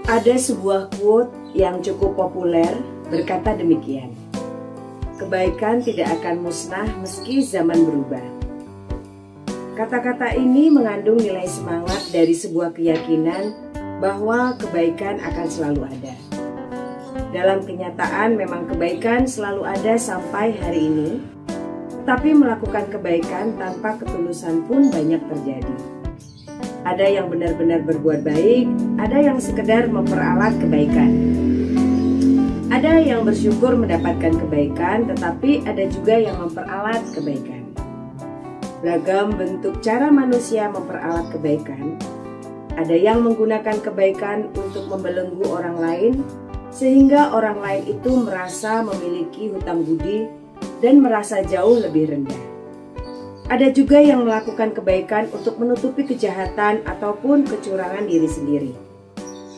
Ada sebuah quote yang cukup populer berkata demikian. Kebaikan tidak akan musnah meski zaman berubah. Kata-kata ini mengandung nilai semangat dari sebuah keyakinan bahwa kebaikan akan selalu ada. Dalam kenyataan memang kebaikan selalu ada sampai hari ini, tetapi melakukan kebaikan tanpa ketulusan pun banyak terjadi. Ada yang benar-benar berbuat baik, ada yang sekedar memperalat kebaikan. Ada yang bersyukur mendapatkan kebaikan, tetapi ada juga yang memperalat kebaikan. Beragam bentuk cara manusia memperalat kebaikan. Ada yang menggunakan kebaikan untuk membelenggu orang lain, sehingga orang lain itu merasa memiliki hutang budi dan merasa jauh lebih rendah. Ada juga yang melakukan kebaikan untuk menutupi kejahatan ataupun kecurangan diri sendiri.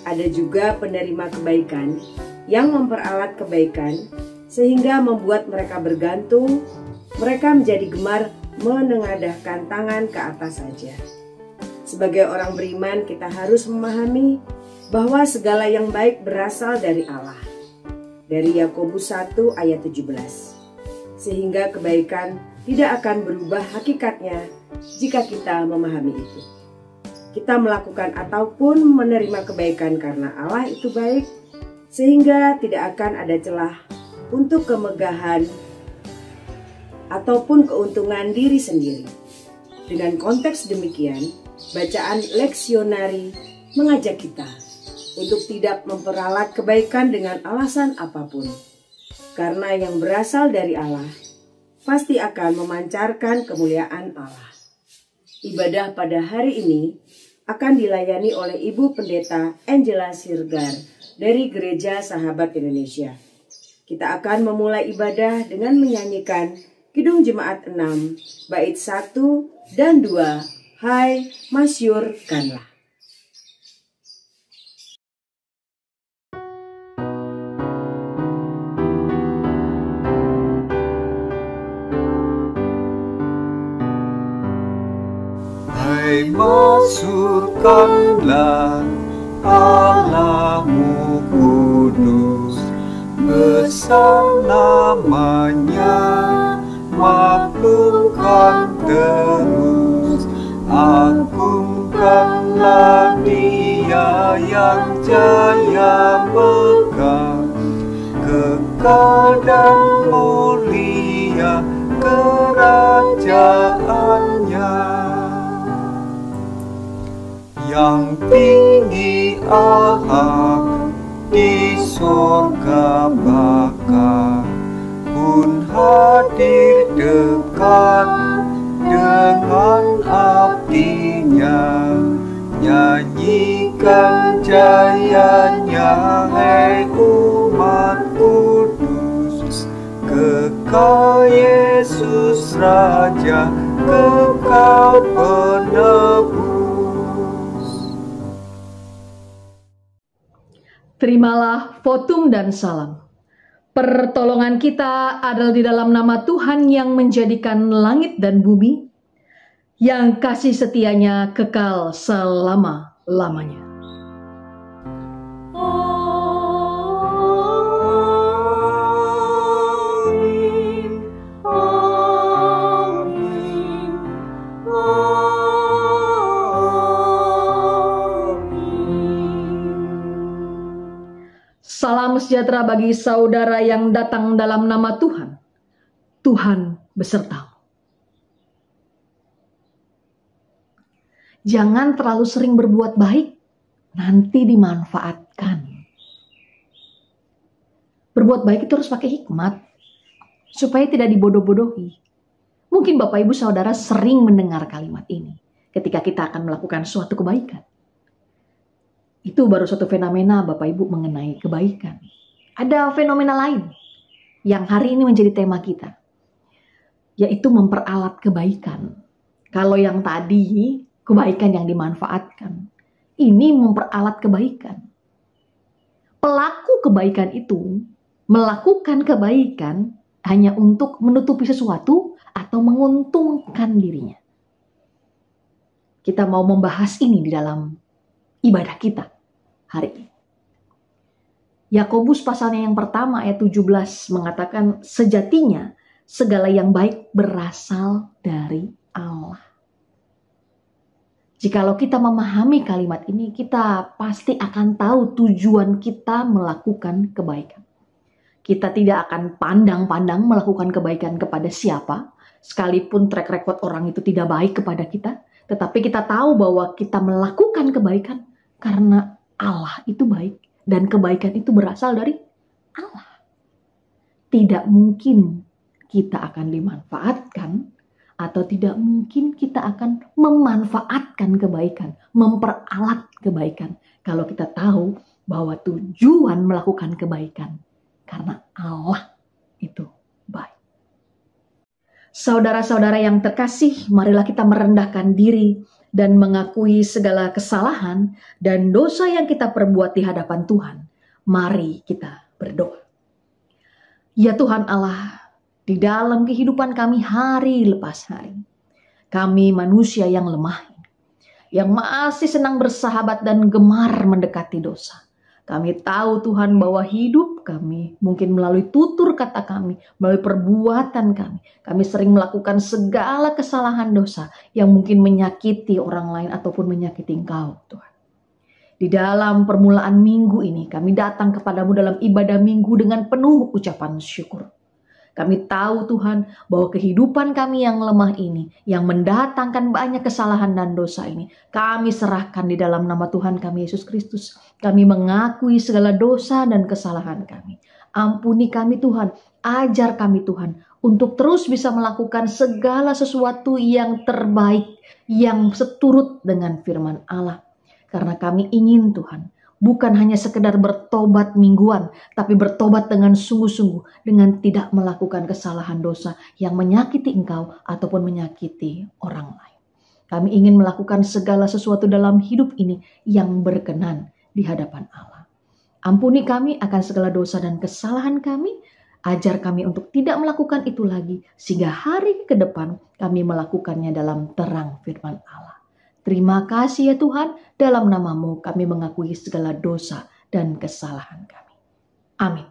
Ada juga penerima kebaikan yang memperalat kebaikan sehingga membuat mereka bergantung, mereka menjadi gemar menengadahkan tangan ke atas saja. Sebagai orang beriman, kita harus memahami bahwa segala yang baik berasal dari Allah. Dari Yakobus 1 ayat 17. Sehingga kebaikan tidak akan berubah hakikatnya jika kita memahami itu. Kita melakukan ataupun menerima kebaikan karena Allah itu baik, sehingga tidak akan ada celah untuk kemegahan ataupun keuntungan diri sendiri. Dengan konteks demikian, bacaan leksionari mengajak kita untuk tidak memperalat kebaikan dengan alasan apapun. Karena yang berasal dari Allah pasti akan memancarkan kemuliaan Allah. Ibadah pada hari ini akan dilayani oleh Ibu Pendeta Angela Siregar dari Gereja Sahabat Indonesia. Kita akan memulai ibadah dengan menyanyikan Kidung Jemaat 6, bait 1 dan 2, Hai Masyurkanlah. Hai masyurkanlah Allahmu kudus, besar namanya, maklumkan terus, agungkanlah Dia yang jaya megah, kekal dan mulia kerajaannya. Yang tinggi Allah di surga Bapa pun hadir dekat dengan abdinya. Nyanyikan jayanya, hai umat kudus, kekal Yesus Raja, kekal penebus. Terimalah votum dan salam. Pertolongan kita adalah di dalam nama Tuhan yang menjadikan langit dan bumi, yang kasih setianya kekal selama-lamanya. Salam sejahtera bagi saudara yang datang dalam nama Tuhan. Tuhan besertamu. Jangan terlalu sering berbuat baik, nanti dimanfaatkan. Berbuat baik itu harus pakai hikmat, supaya tidak dibodoh-bodohi. Mungkin Bapak Ibu Saudara sering mendengar kalimat ini ketika kita akan melakukan suatu kebaikan. Itu baru suatu fenomena Bapak Ibu mengenai kebaikan. Ada fenomena lain yang hari ini menjadi tema kita, yaitu memperalat kebaikan. Kalau yang tadi kebaikan yang dimanfaatkan, ini memperalat kebaikan. Pelaku kebaikan itu melakukan kebaikan hanya untuk menutupi sesuatu atau menguntungkan dirinya. Kita mau membahas ini di dalam ibadah kita hari ini. Yakobus pasalnya yang pertama ayat 17 mengatakan sejatinya segala yang baik berasal dari Allah. Jikalau kita memahami kalimat ini, kita pasti akan tahu tujuan kita melakukan kebaikan. Kita tidak akan pandang-pandang melakukan kebaikan kepada siapa, sekalipun track record orang itu tidak baik kepada kita. Tetapi kita tahu bahwa kita melakukan kebaikan karena Allah itu baik. Dan kebaikan itu berasal dari Allah. Tidak mungkin kita akan dimanfaatkan atau tidak mungkin kita akan memanfaatkan kebaikan, memperalat kebaikan. Kalau kita tahu bahwa tujuan melakukan kebaikan karena Allah itu baik. Saudara-saudara yang terkasih, marilah kita merendahkan diri dan mengakui segala kesalahan dan dosa yang kita perbuat di hadapan Tuhan. Mari kita berdoa. Ya Tuhan Allah, di dalam kehidupan kami hari lepas hari, kami manusia yang lemah, yang masih senang bersahabat dan gemar mendekati dosa. Kami tahu Tuhan bahwa hidup kami mungkin melalui tutur kata kami, melalui perbuatan kami sering melakukan segala kesalahan dosa yang mungkin menyakiti orang lain ataupun menyakiti Engkau Tuhan. Di dalam permulaan minggu ini kami datang kepadamu dalam ibadah minggu dengan penuh ucapan syukur. Kami tahu Tuhan bahwa kehidupan kami yang lemah ini, yang mendatangkan banyak kesalahan dan dosa ini, kami serahkan di dalam nama Tuhan kami Yesus Kristus. Kami mengakui segala dosa dan kesalahan kami. Ampuni kami Tuhan, ajar kami Tuhan untuk terus bisa melakukan segala sesuatu yang terbaik, yang seturut dengan firman Allah. Karena kami ingin Tuhan, bukan hanya sekedar bertobat mingguan, tapi bertobat dengan sungguh-sungguh, dengan tidak melakukan kesalahan dosa yang menyakiti Engkau ataupun menyakiti orang lain. Kami ingin melakukan segala sesuatu dalam hidup ini yang berkenan di hadapan Allah. Ampuni kami akan segala dosa dan kesalahan kami, ajar kami untuk tidak melakukan itu lagi, sehingga hari ke depan kami melakukannya dalam terang firman Allah. Terima kasih ya Tuhan, dalam nama-Mu kami mengakui segala dosa dan kesalahan kami. Amin.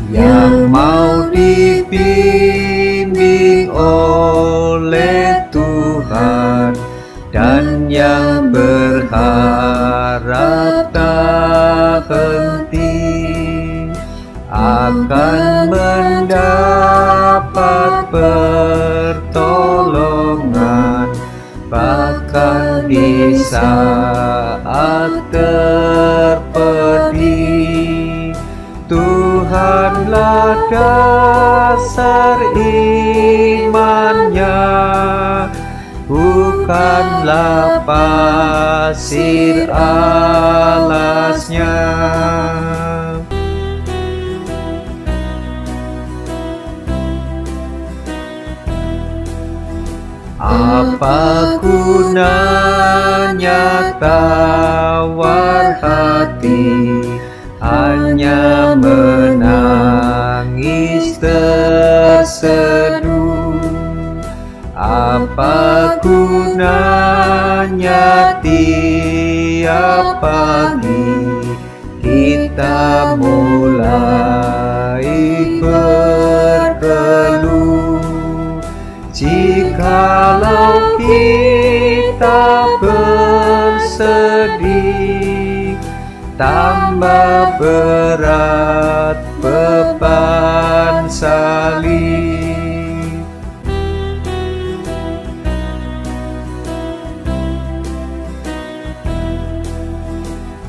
Yang mau dibimbing oleh Tuhan dan yang berharap tak henti akan mendapat pertolongan bahkan di saat terpedih. Tuhanlah dasar imannya, bukanlah pasir alasnya. Apa gunanya tawar hati, hanya menangis terseduh. Apa gunanya tiap pagi kita mulai berkeluh, jikalau kita bersedih, tambah berat beban salib.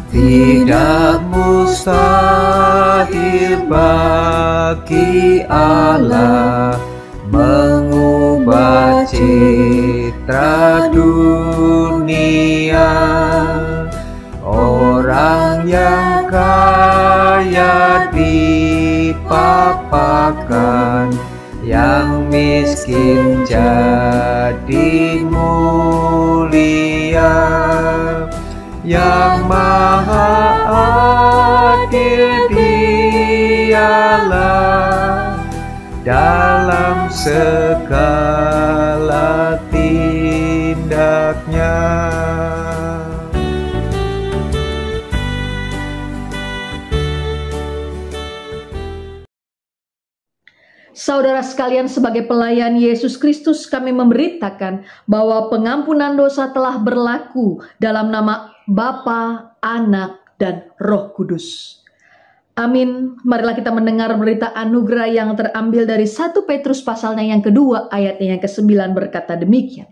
Tidak mustahil bagi Allah mengubah citra dunia. Orang yang kaya dipapakan, yang miskin jadi mulia. Yang maha adil Dia segala tindaknya. Saudara sekalian, sebagai pelayan Yesus Kristus, kami memberitakan bahwa pengampunan dosa telah berlaku dalam nama Bapa, Anak, dan Roh Kudus. Amin. Marilah kita mendengar berita anugerah yang terambil dari 1 Petrus pasalnya yang kedua, ayatnya yang ke-9 berkata demikian.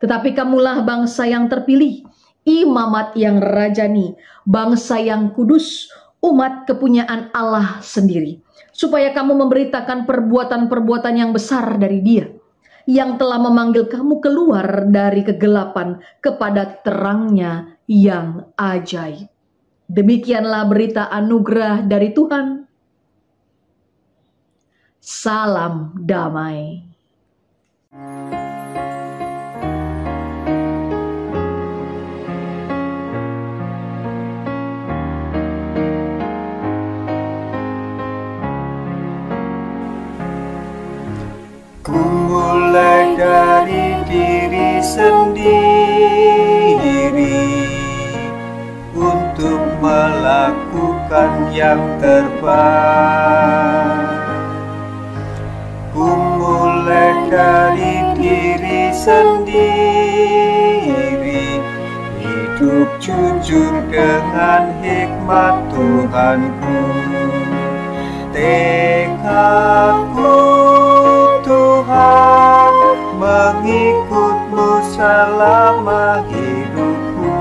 Tetapi kamulah bangsa yang terpilih, imamat yang rajani, bangsa yang kudus, umat kepunyaan Allah sendiri, supaya kamu memberitakan perbuatan-perbuatan yang besar dari Dia, yang telah memanggil kamu keluar dari kegelapan kepada terangnya yang ajaib. Demikianlah berita anugerah dari Tuhan. Salam damai. Ku mulai dari diri sendiri untuk melakukan yang terbaik. Ku mulai dari diri sendiri, hidup jujur dengan hikmat Tuhanku. Tekadku Tuhan, mengikut-Mu selama hidupku,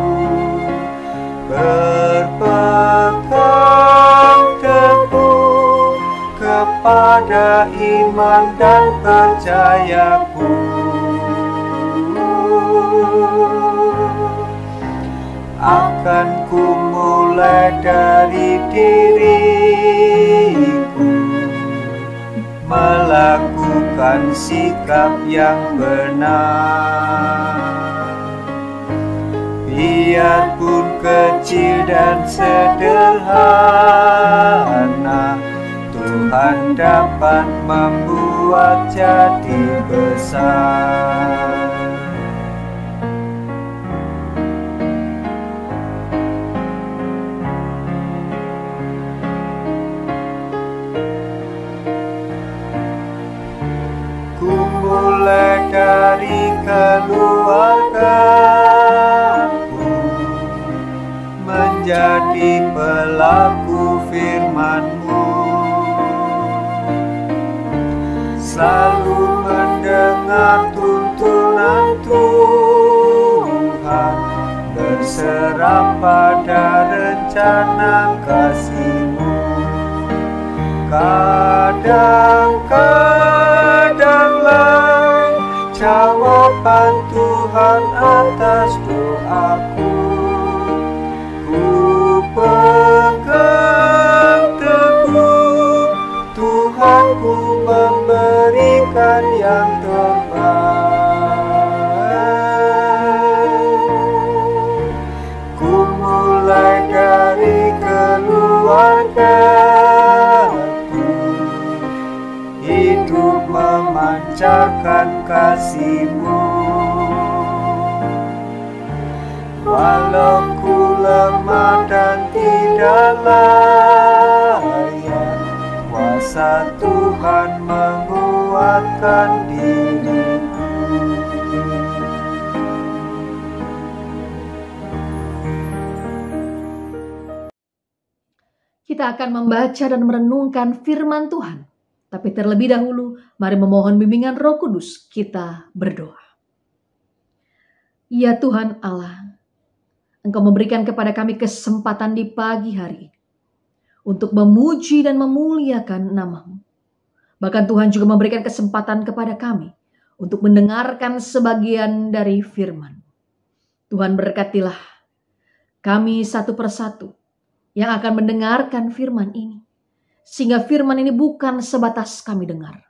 berpegang teguh kepada iman dan percayaku. Akan ku mulai dari diriku, melakukan sikap yang benar. Biarpun kecil dan sederhana, Tuhan dapat membuat jadi besar. Mulai dari keluargaku, menjadi pelaku firman-Mu, selalu mendengar tuntunan Tuhan, berserah pada rencana kasih-Mu. Kadang-kadanglah jawaban Tuhan atas doaku. Ku pegang teguh, Tuhanku memberikan yang terbaik. Ku mulai dari keluargaku, hidup memancarkan kasih-Mu. Walau ku lemah dan tidak layak, kuasa Tuhan menguatkan diriku. Kita akan membaca dan merenungkan firman Tuhan. Tapi terlebih dahulu, mari memohon bimbingan Roh Kudus. Kita berdoa. Ya Tuhan Allah, Engkau memberikan kepada kami kesempatan di pagi hari untuk memuji dan memuliakan nama-Mu. Bahkan Tuhan juga memberikan kesempatan kepada kami untuk mendengarkan sebagian dari firman. Tuhan berkatilah kami satu persatu yang akan mendengarkan firman ini. Sehingga firman ini bukan sebatas kami dengar,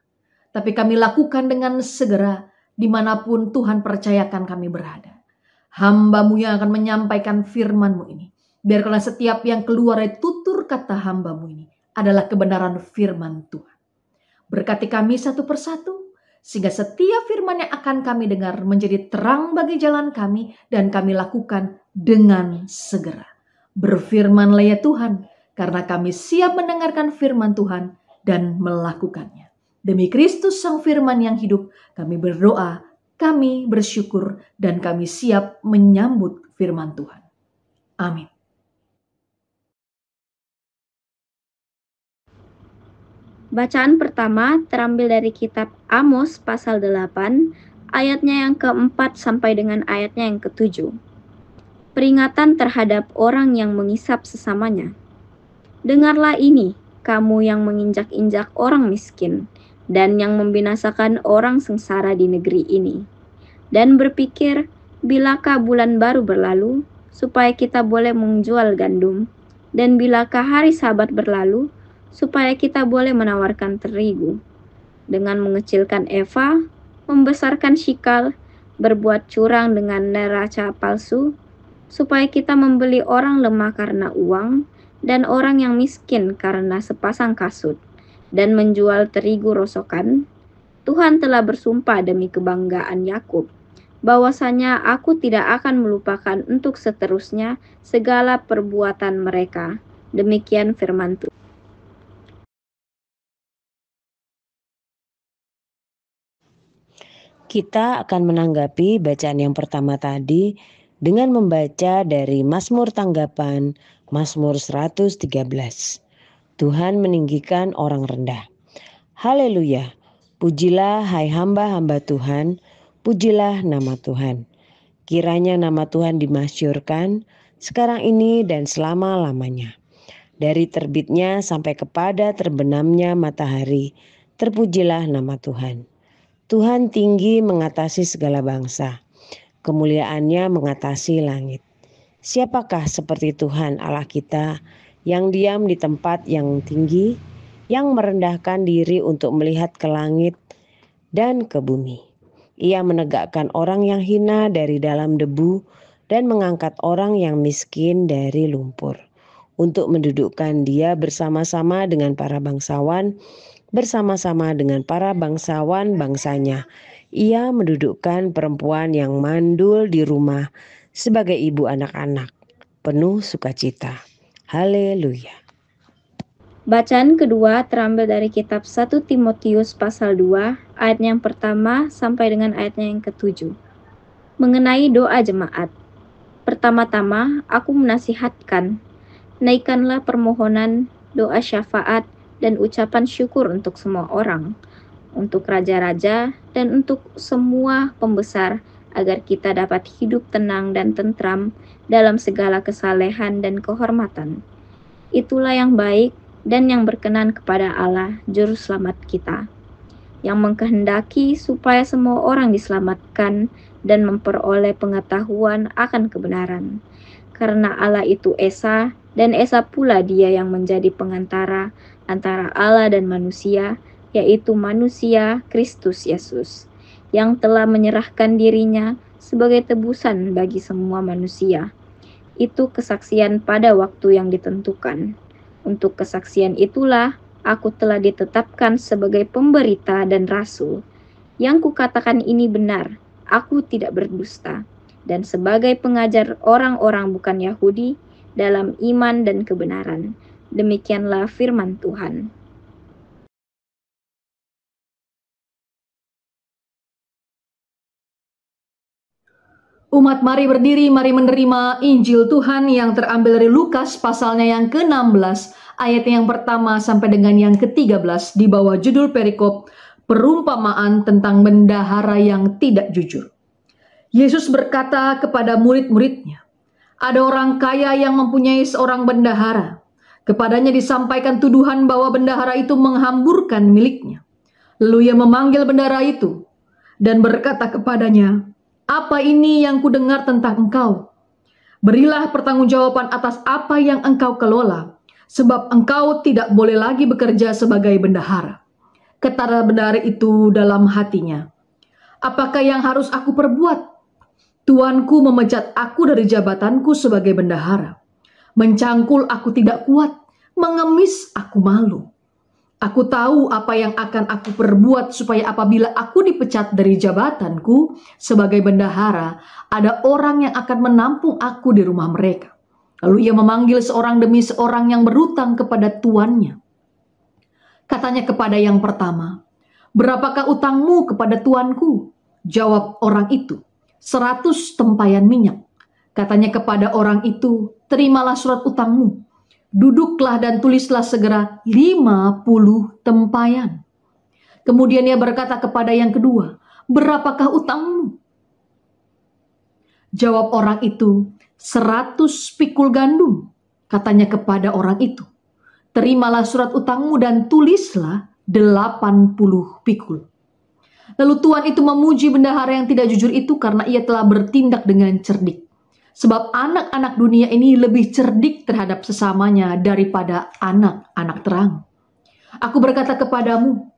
tapi kami lakukan dengan segera dimanapun Tuhan percayakan kami berada. Hamba-Mu yang akan menyampaikan firman-Mu ini, biarkanlah setiap yang keluar dari tutur kata hamba-Mu ini adalah kebenaran firman Tuhan. Berkati kami satu persatu, sehingga setiap firman yang akan kami dengar menjadi terang bagi jalan kami dan kami lakukan dengan segera. Berfirmanlah ya Tuhan, karena kami siap mendengarkan firman Tuhan dan melakukannya. Demi Kristus Sang Firman yang hidup, kami berdoa, kami bersyukur, dan kami siap menyambut firman Tuhan. Amin. Bacaan pertama terambil dari kitab Amos pasal 8, ayatnya yang keempat sampai dengan ayatnya yang ketujuh. Peringatan terhadap orang yang mengisap sesamanya. Dengarlah ini, kamu yang menginjak-injak orang miskin, dan yang membinasakan orang sengsara di negeri ini. Dan berpikir, bilakah bulan baru berlalu, supaya kita boleh menjual gandum, dan bilakah hari Sabat berlalu, supaya kita boleh menawarkan terigu. Dengan mengecilkan eva, membesarkan shikal, berbuat curang dengan neraca palsu, supaya kita membeli orang lemah karena uang, dan orang yang miskin karena sepasang kasut, dan menjual terigu rosokan. Tuhan telah bersumpah demi kebanggaan Yakub, bahwasanya aku tidak akan melupakan untuk seterusnya segala perbuatan mereka. Demikian firman Tuhan. Kita akan menanggapi bacaan yang pertama tadi dengan membaca dari Mazmur Tanggapan, Mazmur 113. Tuhan meninggikan orang rendah. Haleluya, pujilah hai hamba-hamba Tuhan, pujilah nama Tuhan. Kiranya nama Tuhan dimasyhurkan sekarang ini dan selama-lamanya. Dari terbitnya sampai kepada terbenamnya matahari, terpujilah nama Tuhan. Tuhan tinggi mengatasi segala bangsa, kemuliaannya mengatasi langit. Siapakah seperti Tuhan Allah kita yang diam di tempat yang tinggi, yang merendahkan diri untuk melihat ke langit dan ke bumi. Ia menegakkan orang yang hina dari dalam debu dan mengangkat orang yang miskin dari lumpur, untuk mendudukkan dia bersama-sama dengan para bangsawan, bersama-sama dengan para bangsawan bangsanya. Ia mendudukkan perempuan yang mandul di rumah sebagai ibu anak-anak, penuh sukacita. Haleluya. Bacaan kedua terambil dari kitab 1 Timotius pasal 2, ayat yang pertama sampai dengan ayatnya yang ketujuh. Mengenai doa jemaat. Pertama-tama aku menasihatkan, naikkanlah permohonan, doa syafaat, dan ucapan syukur untuk semua orang, untuk raja-raja, dan untuk semua pembesar, agar kita dapat hidup tenang dan tentram dalam segala kesalehan dan kehormatan. Itulah yang baik dan yang berkenan kepada Allah, Juru Selamat kita, yang mengkehendaki supaya semua orang diselamatkan dan memperoleh pengetahuan akan kebenaran. Karena Allah itu Esa, dan Esa pula Dia yang menjadi pengantara antara Allah dan manusia, yaitu manusia Kristus Yesus, yang telah menyerahkan dirinya sebagai tebusan bagi semua manusia. Itu kesaksian pada waktu yang ditentukan. Untuk kesaksian itulah aku telah ditetapkan sebagai pemberita dan rasul. Yang kukatakan ini benar, aku tidak berdusta, dan sebagai pengajar orang-orang bukan Yahudi dalam iman dan kebenaran. Demikianlah firman Tuhan. Umat mari berdiri, mari menerima Injil Tuhan yang terambil dari Lukas pasalnya yang ke-16, ayat yang pertama sampai dengan yang ke-13 di bawah judul perikop perumpamaan tentang bendahara yang tidak jujur. Yesus berkata kepada murid-muridnya, ada orang kaya yang mempunyai seorang bendahara. Kepadanya disampaikan tuduhan bahwa bendahara itu menghamburkan miliknya. Lalu ia memanggil bendahara itu dan berkata kepadanya, apa ini yang kudengar tentang engkau? Berilah pertanggungjawaban atas apa yang engkau kelola, sebab engkau tidak boleh lagi bekerja sebagai bendahara. Kata bendahara itu dalam hatinya, apakah yang harus aku perbuat? Tuanku memecat aku dari jabatanku sebagai bendahara. Mencangkul aku tidak kuat, mengemis aku malu. Aku tahu apa yang akan aku perbuat supaya apabila aku dipecat dari jabatanku sebagai bendahara, ada orang yang akan menampung aku di rumah mereka. Lalu ia memanggil seorang demi seorang yang berutang kepada tuannya. Katanya kepada yang pertama, "Berapakah utangmu kepada tuanku?" Jawab orang itu, 100 tempayan minyak. Katanya kepada orang itu, "Terimalah surat utangmu. Duduklah dan tulislah segera 50 tempayan." Kemudian ia berkata kepada yang kedua, "Berapakah utangmu?" Jawab orang itu, 100 pikul gandum. Katanya kepada orang itu, "Terimalah surat utangmu dan tulislah 80 pikul." Lalu tuan itu memuji bendahara yang tidak jujur itu karena ia telah bertindak dengan cerdik. Sebab anak-anak dunia ini lebih cerdik terhadap sesamanya daripada anak-anak terang. Aku berkata kepadamu,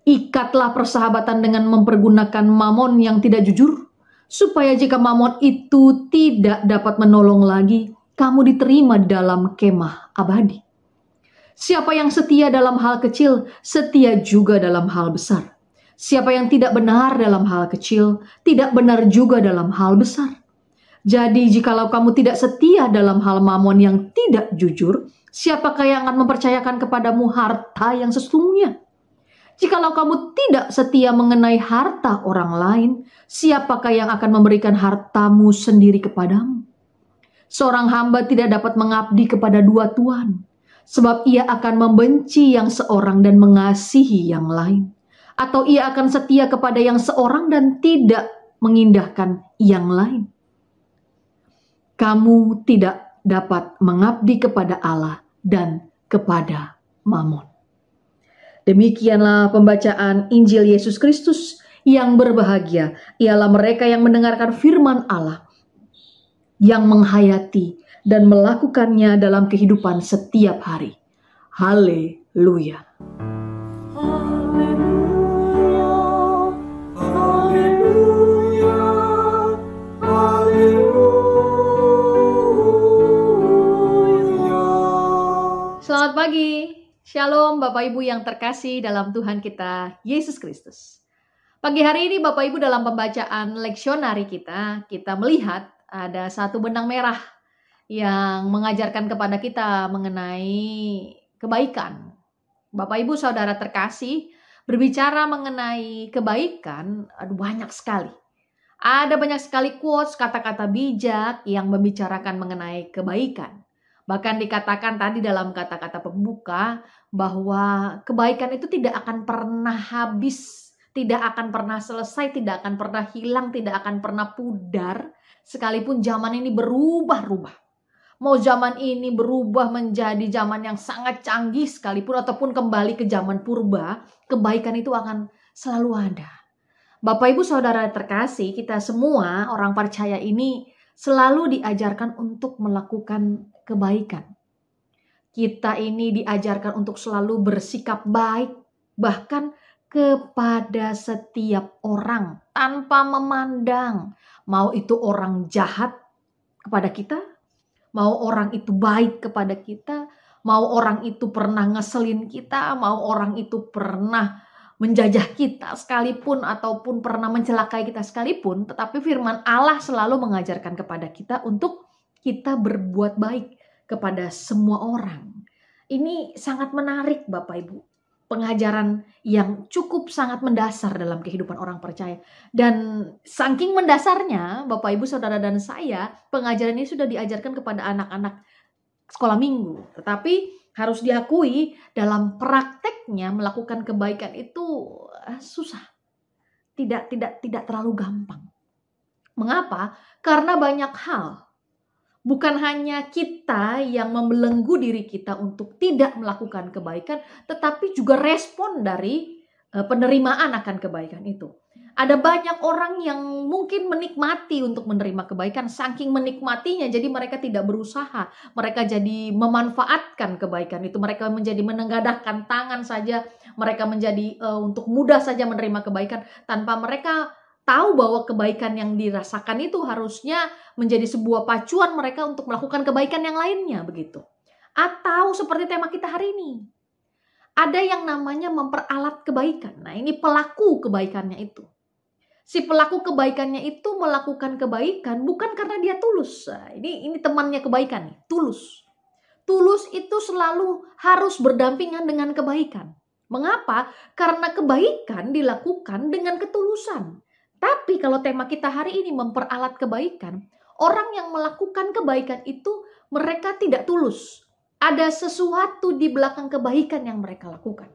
ikatlah persahabatan dengan mempergunakan mamon yang tidak jujur, supaya jika mamon itu tidak dapat menolong lagi, kamu diterima dalam kemah abadi. Siapa yang setia dalam hal kecil, setia juga dalam hal besar. Siapa yang tidak benar dalam hal kecil, tidak benar juga dalam hal besar. Jadi jikalau kamu tidak setia dalam hal mamon yang tidak jujur, siapakah yang akan mempercayakan kepadamu harta yang sesungguhnya? Jikalau kamu tidak setia mengenai harta orang lain, siapakah yang akan memberikan hartamu sendiri kepadamu? Seorang hamba tidak dapat mengabdi kepada dua tuan, sebab ia akan membenci yang seorang dan mengasihi yang lain. Atau ia akan setia kepada yang seorang dan tidak mengindahkan yang lain. Kamu tidak dapat mengabdi kepada Allah dan kepada mamon. Demikianlah pembacaan Injil Yesus Kristus. Yang berbahagia ialah mereka yang mendengarkan firman Allah, yang menghayati dan melakukannya dalam kehidupan setiap hari. Haleluya. Selamat pagi, Shalom Bapak Ibu yang terkasih dalam Tuhan kita, Yesus Kristus. Pagi hari ini Bapak Ibu dalam pembacaan leksionari kita melihat ada satu benang merah yang mengajarkan kepada kita mengenai kebaikan. Bapak Ibu Saudara terkasih, berbicara mengenai kebaikan, banyak sekali. Ada banyak sekali quotes, kata-kata bijak yang membicarakan mengenai kebaikan. Bahkan dikatakan tadi dalam kata-kata pembuka bahwa kebaikan itu tidak akan pernah habis, tidak akan pernah selesai, tidak akan pernah hilang, tidak akan pernah pudar. Sekalipun zaman ini berubah-ubah. Mau zaman ini berubah menjadi zaman yang sangat canggih sekalipun ataupun kembali ke zaman purba, kebaikan itu akan selalu ada. Bapak Ibu Saudara terkasih, kita semua orang percaya ini selalu diajarkan untuk melakukan kebaikan. Kita ini diajarkan untuk selalu bersikap baik, bahkan kepada setiap orang tanpa memandang mau itu orang jahat kepada kita, mau orang itu baik kepada kita, mau orang itu pernah ngeselin kita, mau orang itu pernah menjajah kita sekalipun ataupun pernah mencelakai kita sekalipun, tetapi firman Allah selalu mengajarkan kepada kita untuk kita berbuat baik kepada semua orang. Ini sangat menarik Bapak Ibu. Pengajaran yang cukup sangat mendasar dalam kehidupan orang percaya. Dan saking mendasarnya Bapak Ibu Saudara dan saya, pengajaran ini sudah diajarkan kepada anak-anak sekolah minggu. Tetapi harus diakui dalam prakteknya melakukan kebaikan itu susah. Tidak terlalu gampang. Mengapa? Karena banyak hal. Bukan hanya kita yang membelenggu diri kita untuk tidak melakukan kebaikan, tetapi juga respon dari penerimaan akan kebaikan itu. Ada banyak orang yang mungkin menikmati untuk menerima kebaikan, saking menikmatinya jadi mereka tidak berusaha. Mereka jadi memanfaatkan kebaikan itu, mereka menjadi menengadahkan tangan saja, mereka menjadi untuk mudah saja menerima kebaikan tanpa mereka tahu bahwa kebaikan yang dirasakan itu harusnya menjadi sebuah pacuan mereka untuk melakukan kebaikan yang lainnya begitu. Atau seperti tema kita hari ini. ada yang namanya memperalat kebaikan. Nah, ini pelaku kebaikannya itu. Si pelaku kebaikannya itu melakukan kebaikan bukan karena dia tulus. Nah, ini temannya kebaikan nih, tulus. Tulus itu selalu harus berdampingan dengan kebaikan. Mengapa? Karena kebaikan dilakukan dengan ketulusan. Tapi kalau tema kita hari ini memperalat kebaikan, orang yang melakukan kebaikan itu mereka tidak tulus. Ada sesuatu di belakang kebaikan yang mereka lakukan.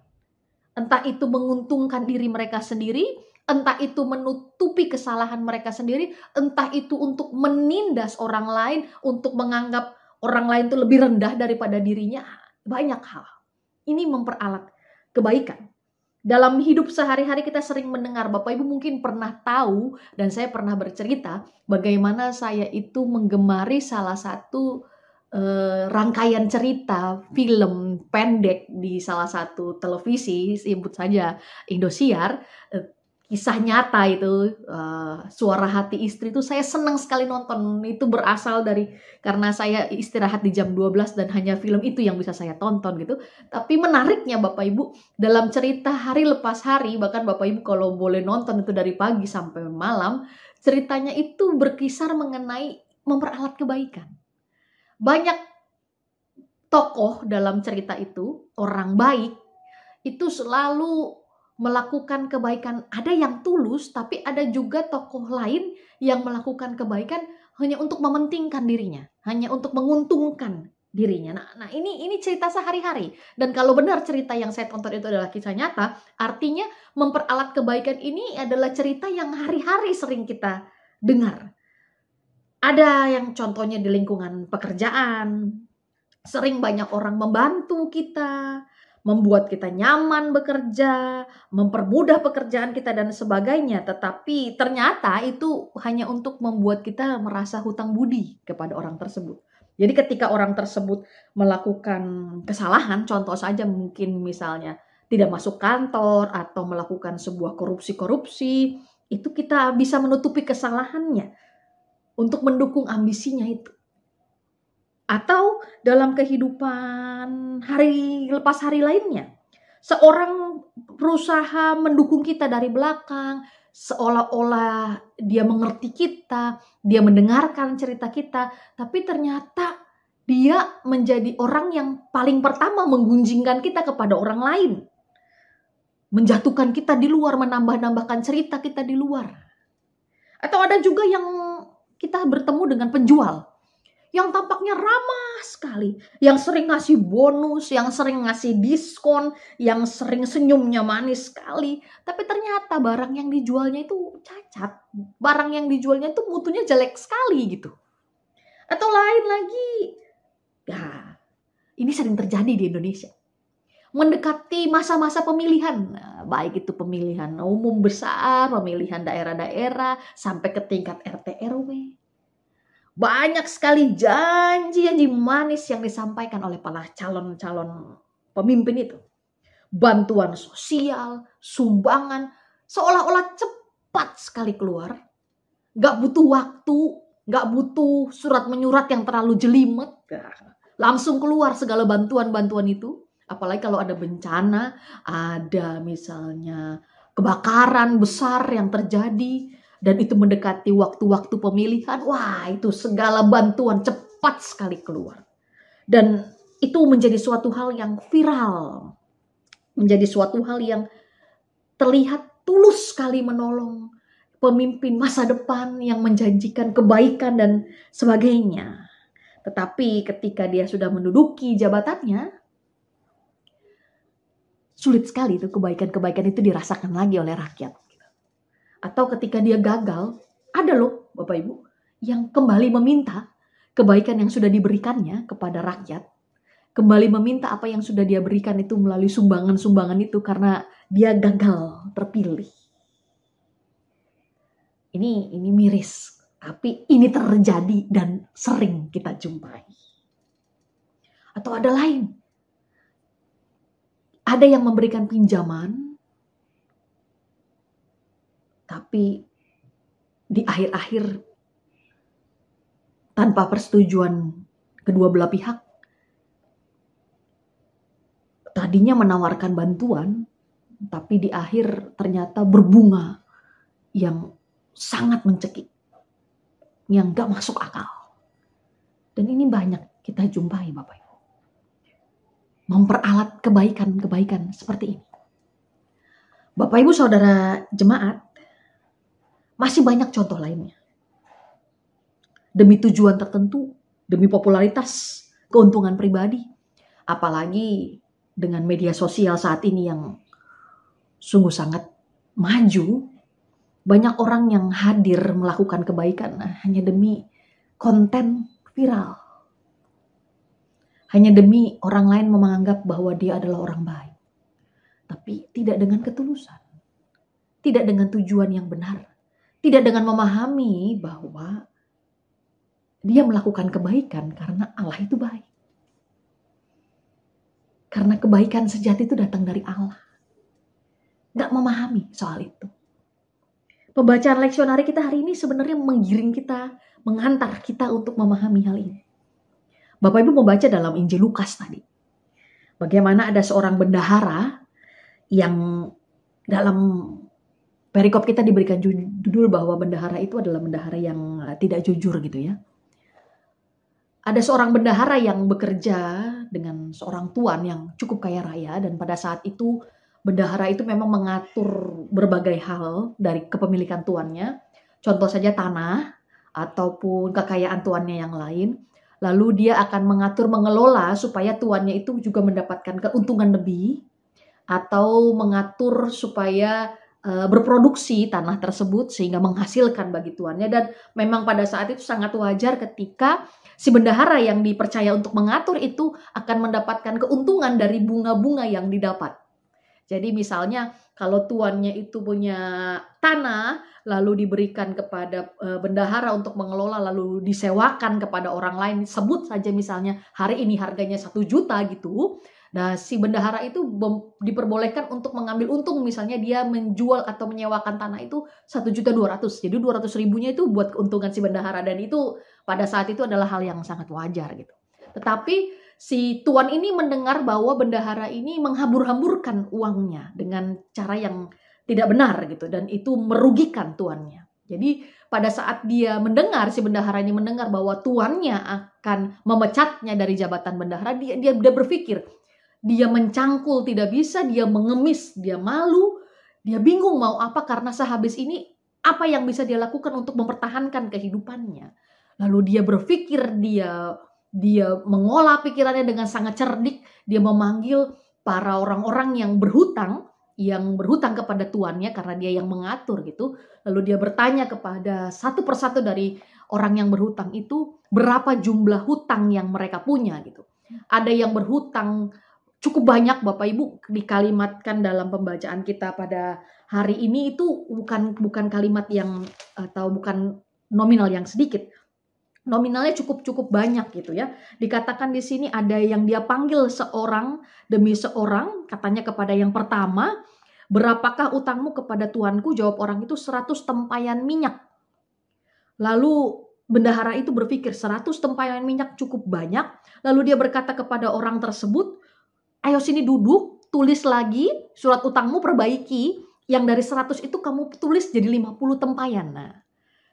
Entah itu menguntungkan diri mereka sendiri, entah itu menutupi kesalahan mereka sendiri, entah itu untuk menindas orang lain, untuk menganggap orang lain itu lebih rendah daripada dirinya. Banyak hal. Ini memperalat kebaikan. Dalam hidup sehari-hari kita sering mendengar, Bapak Ibu mungkin pernah tahu, dan saya pernah bercerita, bagaimana saya itu menggemari salah satu rangkaian cerita film pendek di salah satu televisi, sebut saja Indosiar. Kisah nyata itu, Suara Hati Istri itu saya senang sekali nonton. Itu berasal dari karena saya istirahat di jam 12 dan hanya film itu yang bisa saya tonton gitu. Tapi menariknya Bapak Ibu, dalam cerita hari lepas hari, bahkan Bapak Ibu kalau boleh nonton itu dari pagi sampai malam, ceritanya itu berkisar mengenai memperalat kebaikan. Banyak tokoh dalam cerita itu, orang baik, itu selalu melakukan kebaikan. Ada yang tulus, tapi ada juga tokoh lain yang melakukan kebaikan hanya untuk mementingkan dirinya, hanya untuk menguntungkan dirinya. Nah ini cerita sehari-hari. Dan kalau benar cerita yang saya tonton itu adalah kisah nyata, artinya memperalat kebaikan ini adalah cerita yang hari-hari sering kita dengar. Ada yang contohnya di lingkungan pekerjaan, sering banyak orang membantu kita, membuat kita nyaman bekerja, mempermudah pekerjaan kita dan sebagainya. Tetapi ternyata itu hanya untuk membuat kita merasa hutang budi kepada orang tersebut. Jadi ketika orang tersebut melakukan kesalahan, contoh saja mungkin misalnya tidak masuk kantor atau melakukan sebuah korupsi-korupsi, itu kita bisa menutupi kesalahannya untuk mendukung ambisinya itu. Atau dalam kehidupan hari lepas hari lainnya, seorang berusaha mendukung kita dari belakang, seolah-olah dia mengerti kita, dia mendengarkan cerita kita, tapi ternyata dia menjadi orang yang paling pertama menggunjingkan kita kepada orang lain, menjatuhkan kita di luar, menambah-nambahkan cerita kita di luar. Atau ada juga yang kita bertemu dengan penjual yang tampaknya ramah sekali, yang sering ngasih bonus, yang sering ngasih diskon, yang sering senyumnya manis sekali. Tapi ternyata barang yang dijualnya itu cacat, barang yang dijualnya itu mutunya jelek sekali gitu. Atau lain lagi, ya ini sering terjadi di Indonesia. Mendekati masa-masa pemilihan, baik itu pemilihan umum besar, pemilihan daerah-daerah, sampai ke tingkat RT RW. Banyak sekali janji-janji manis yang disampaikan oleh para calon-calon pemimpin itu. Bantuan sosial, sumbangan, seolah-olah cepat sekali keluar. Gak butuh waktu, gak butuh surat menyurat yang terlalu jelimet. Langsung keluar segala bantuan-bantuan itu. Apalagi kalau ada bencana, ada misalnya kebakaran besar yang terjadi, dan itu mendekati waktu-waktu pemilihan, wah itu segala bantuan cepat sekali keluar. Dan itu menjadi suatu hal yang viral, menjadi suatu hal yang terlihat tulus sekali menolong pemimpin masa depan yang menjanjikan kebaikan dan sebagainya. Tetapi ketika dia sudah menduduki jabatannya, sulit sekali itu kebaikan-kebaikan itu dirasakan lagi oleh rakyat. Atau ketika dia gagal, ada loh Bapak Ibu yang kembali meminta kebaikan yang sudah diberikannya kepada rakyat. Kembali meminta apa yang sudah dia berikan itu melalui sumbangan-sumbangan itu karena dia gagal terpilih. Ini miris, tapi ini terjadi dan sering kita jumpai. Atau ada lain. Ada yang memberikan pinjaman, tapi di akhir-akhir tanpa persetujuan kedua belah pihak, tadi tadinya menawarkan bantuan, tapi di akhir ternyata berbunga yang sangat mencekik, yang gak masuk akal. Dan ini banyak kita jumpai Bapak Ibu. Memperalat kebaikan-kebaikan seperti ini. Bapak Ibu Saudara jemaat, masih banyak contoh lainnya. Demi tujuan tertentu, demi popularitas, keuntungan pribadi. Apalagi dengan media sosial saat ini yang sungguh sangat maju, banyak orang yang hadir melakukan kebaikan hanya demi konten viral. Hanya demi orang lain menganggap bahwa dia adalah orang baik. Tapi tidak dengan ketulusan. Tidak dengan tujuan yang benar. Tidak dengan memahami bahwa dia melakukan kebaikan karena Allah itu baik. Karena kebaikan sejati itu datang dari Allah. Gak memahami soal itu. Pembacaan leksionari kita hari ini sebenarnya menggiring kita, menghantar kita untuk memahami hal ini. Bapak Ibu membaca dalam Injil Lukas tadi. Bagaimana ada seorang bendahara yang dalam perikop kita diberikan judul bahwa bendahara itu adalah bendahara yang tidak jujur gitu ya. Ada seorang bendahara yang bekerja dengan seorang tuan yang cukup kaya raya, dan pada saat itu bendahara itu memang mengatur berbagai hal dari kepemilikan tuannya. Contoh saja tanah ataupun kekayaan tuannya yang lain. Lalu dia akan mengatur, mengelola supaya tuannya itu juga mendapatkan keuntungan lebih, atau mengatur supaya berproduksi tanah tersebut sehingga menghasilkan bagi tuannya. Dan memang pada saat itu sangat wajar ketika si bendahara yang dipercaya untuk mengatur itu akan mendapatkan keuntungan dari bunga-bunga yang didapat. Jadi misalnya kalau tuannya itu punya tanah, lalu diberikan kepada bendahara untuk mengelola, lalu disewakan kepada orang lain, sebut saja misalnya hari ini harganya 1 juta gitu. Nah, si bendahara itu diperbolehkan untuk mengambil untung, misalnya dia menjual atau menyewakan tanah itu 1.200.000. Jadi 200.000-nya itu buat keuntungan si bendahara, dan itu pada saat itu adalah hal yang sangat wajar gitu. Tetapi si tuan ini mendengar bahwa bendahara ini menghambur-hamburkan uangnya dengan cara yang tidak benar gitu, dan itu merugikan tuannya. Jadi pada saat dia mendengar, si bendahara ini mendengar bahwa tuannya akan memecatnya dari jabatan bendahara, dia berpikir, dia mencangkul tidak bisa, dia mengemis, dia malu, dia bingung mau apa karena sehabis ini apa yang bisa dia lakukan untuk mempertahankan kehidupannya. Lalu dia berpikir, dia mengolah pikirannya dengan sangat cerdik, dia memanggil para orang-orang yang berhutang kepada tuannya karena dia yang mengatur gitu. Lalu dia bertanya kepada satu persatu dari orang yang berhutang itu berapa jumlah hutang yang mereka punya gitu. Ada yang berhutang cukup banyak Bapak Ibu, dikalimatkan dalam pembacaan kita pada hari ini itu bukan kalimat yang atau bukan nominal yang sedikit. Nominalnya cukup banyak gitu ya. Dikatakan di sini ada yang dia panggil seorang demi seorang, katanya kepada yang pertama, berapakah utangmu kepada tuanku? Jawab orang itu 100 tempayan minyak. Lalu bendahara itu berpikir 100 tempayan minyak cukup banyak. Lalu dia berkata kepada orang tersebut, ayo sini duduk, tulis lagi surat utangmu, perbaiki. Yang dari 100 itu kamu tulis jadi 50 tempayan. Nah,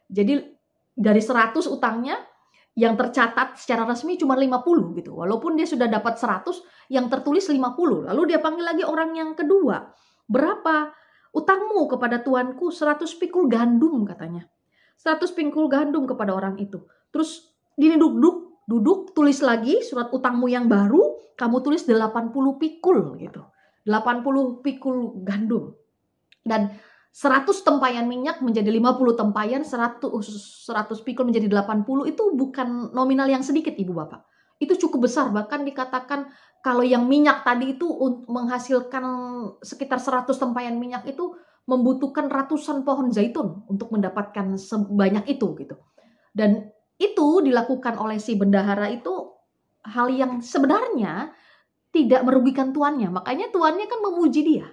jadi dari 100 utangnya yang tercatat secara resmi cuma 50 gitu. Walaupun dia sudah dapat 100, yang tertulis 50. Lalu dia panggil lagi orang yang kedua. Berapa utangmu kepada tuanku? 100 pikul gandum katanya. 100 pikul gandum kepada orang itu. Terus dia duduk, tulis lagi surat utangmu yang baru, kamu tulis 80 pikul gitu. 80 pikul gandum. Dan 100 tempayan minyak menjadi 50 tempayan, 100 pikul menjadi 80, itu bukan nominal yang sedikit Ibu Bapak. Itu cukup besar, bahkan dikatakan kalau yang minyak tadi itu menghasilkan sekitar 100 tempayan minyak itu membutuhkan ratusan pohon zaitun untuk mendapatkan sebanyak itu gitu. Dan itu dilakukan oleh si bendahara itu hal yang sebenarnya tidak merugikan tuannya. Makanya tuannya kan memuji dia.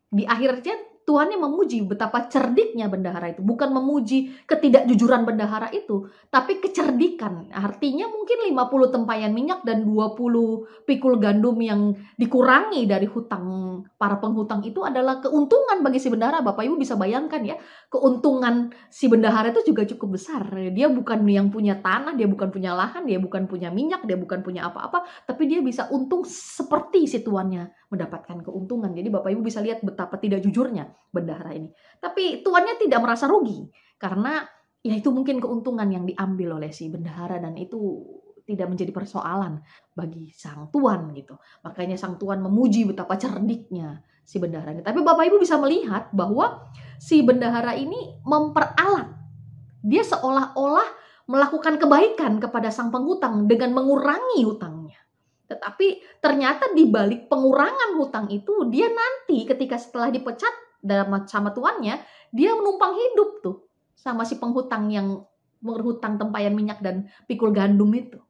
Di akhirnya tuannya memuji betapa cerdiknya bendahara itu. Bukan memuji ketidakjujuran bendahara itu, tapi kecerdikan. Artinya mungkin 50 tempayan minyak dan 20 pikul gandum yang dikurangi dari hutang para penghutang itu adalah keuntungan bagi si bendahara. Bapak Ibu bisa bayangkan ya, keuntungan si bendahara itu juga cukup besar. Dia bukan yang punya tanah, dia bukan punya lahan, dia bukan punya minyak, dia bukan punya apa-apa, tapi dia bisa untung seperti si tuannya mendapatkan keuntungan. Jadi Bapak Ibu bisa lihat betapa tidak jujurnya bendahara ini. Tapi tuannya tidak merasa rugi karena ya itu mungkin keuntungan yang diambil oleh si bendahara dan itu tidak menjadi persoalan bagi sang tuan gitu. Makanya sang tuan memuji betapa cerdiknya si bendahara ini. Tapi Bapak Ibu bisa melihat bahwa si bendahara ini memperalat. Dia seolah-olah melakukan kebaikan kepada sang penghutang dengan mengurangi hutangnya. Tetapi ternyata di balik pengurangan hutang itu, dia nanti ketika setelah dipecat sama tuannya, dia menumpang hidup tuh sama si penghutang yang berhutang tempayan minyak dan pikul gandum itu.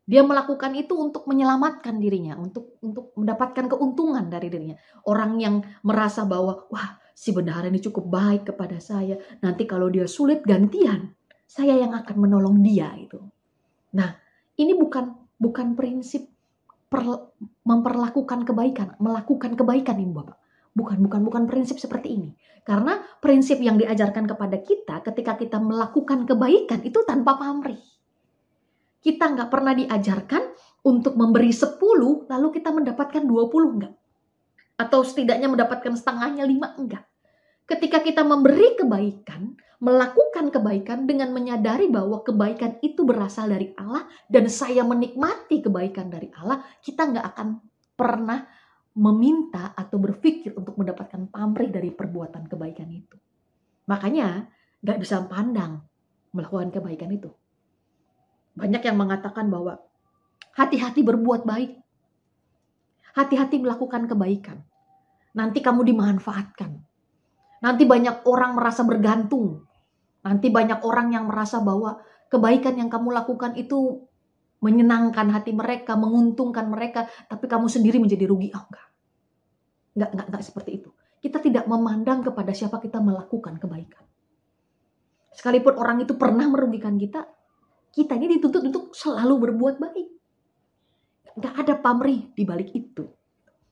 Dia melakukan itu untuk menyelamatkan dirinya, untuk mendapatkan keuntungan dari dirinya. Orang yang merasa bahwa, wah si bendahara ini cukup baik kepada saya, nanti kalau dia sulit gantian, saya yang akan menolong dia itu. Nah, ini bukan prinsip memperlakukan kebaikan, melakukan kebaikan ini Bapak. Bukan prinsip seperti ini. Karena prinsip yang diajarkan kepada kita ketika kita melakukan kebaikan itu tanpa pamrih. Kita nggak pernah diajarkan untuk memberi 10 lalu kita mendapatkan 20 enggak. Atau setidaknya mendapatkan setengahnya 5 enggak. Ketika kita memberi kebaikan, melakukan kebaikan dengan menyadari bahwa kebaikan itu berasal dari Allah dan saya menikmati kebaikan dari Allah, kita nggak akan pernah meminta atau berpikir untuk mendapatkan pamrih dari perbuatan kebaikan itu. Makanya nggak bisa pandang melakukan kebaikan itu. Banyak yang mengatakan bahwa hati-hati berbuat baik. Hati-hati melakukan kebaikan. Nanti kamu dimanfaatkan. Nanti banyak orang merasa bergantung. Nanti banyak orang yang merasa bahwa kebaikan yang kamu lakukan itu menyenangkan hati mereka, menguntungkan mereka, tapi kamu sendiri menjadi rugi. Oh, enggak seperti itu. Kita tidak memandang kepada siapa kita melakukan kebaikan. Sekalipun orang itu pernah merugikan kita, kita ini dituntut untuk selalu berbuat baik. Enggak ada pamrih di balik itu.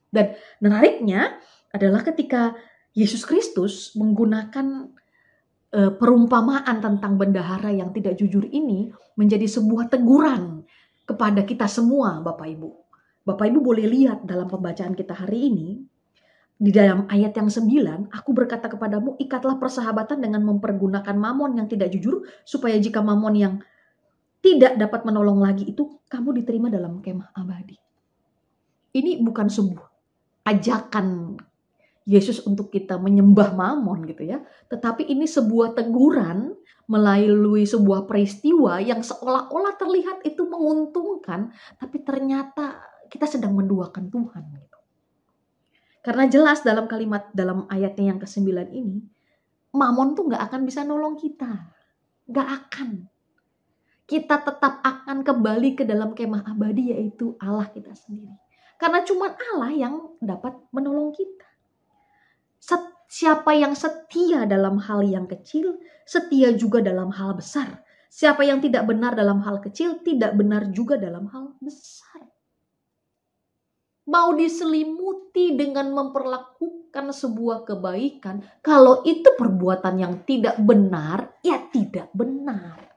Dan menariknya adalah ketika Yesus Kristus menggunakan perumpamaan tentang bendahara yang tidak jujur ini menjadi sebuah teguran kepada kita semua, Bapak Ibu. Bapak Ibu boleh lihat dalam pembacaan kita hari ini, di dalam ayat yang 9, aku berkata kepadamu, ikatlah persahabatan dengan mempergunakan mamon yang tidak jujur, supaya jika mamon yang tidak dapat menolong lagi itu, kamu diterima dalam kemah abadi. Ini bukan sebuah ajakan Yesus untuk kita menyembah mamon gitu ya. Tetapi ini sebuah teguran melalui sebuah peristiwa yang seolah-olah terlihat itu menguntungkan, tapi ternyata kita sedang menduakan Tuhan gitu. Karena jelas dalam kalimat, dalam ayatnya yang ke-9 ini, mamon tuh gak akan bisa nolong kita. Gak akan. Kita tetap akan kembali ke dalam kemah abadi, yaitu Allah kita sendiri. Karena cuma Allah yang dapat menolong kita. Siapa yang setia dalam hal yang kecil, setia juga dalam hal besar. Siapa yang tidak benar dalam hal kecil, tidak benar juga dalam hal besar. Mau diselimuti dengan memperlakukan sebuah kebaikan, kalau itu perbuatan yang tidak benar, ya tidak benar.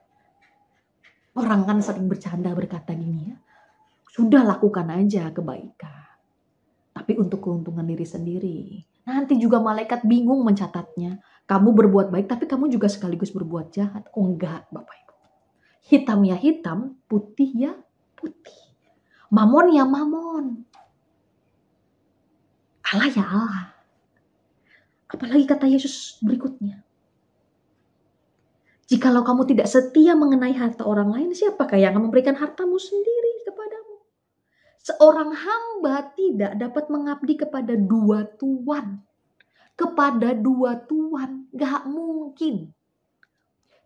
Orang kan sering bercanda berkata gini ya, sudah lakukan aja kebaikan. Tapi untuk keuntungan diri sendiri. Nanti juga malaikat bingung mencatatnya. Kamu berbuat baik tapi kamu juga sekaligus berbuat jahat. Oh enggak Bapak Ibu. Hitam ya hitam, putih ya putih. Mamon ya mamon. Allah ya Allah. Apalagi kata Yesus berikutnya. Jikalau kamu tidak setia mengenai harta orang lain, siapakah yang akan memberikan hartamu sendiri kepadamu? Seorang hamba tidak dapat mengabdi kepada dua tuan. Kepada dua tuan, gak mungkin.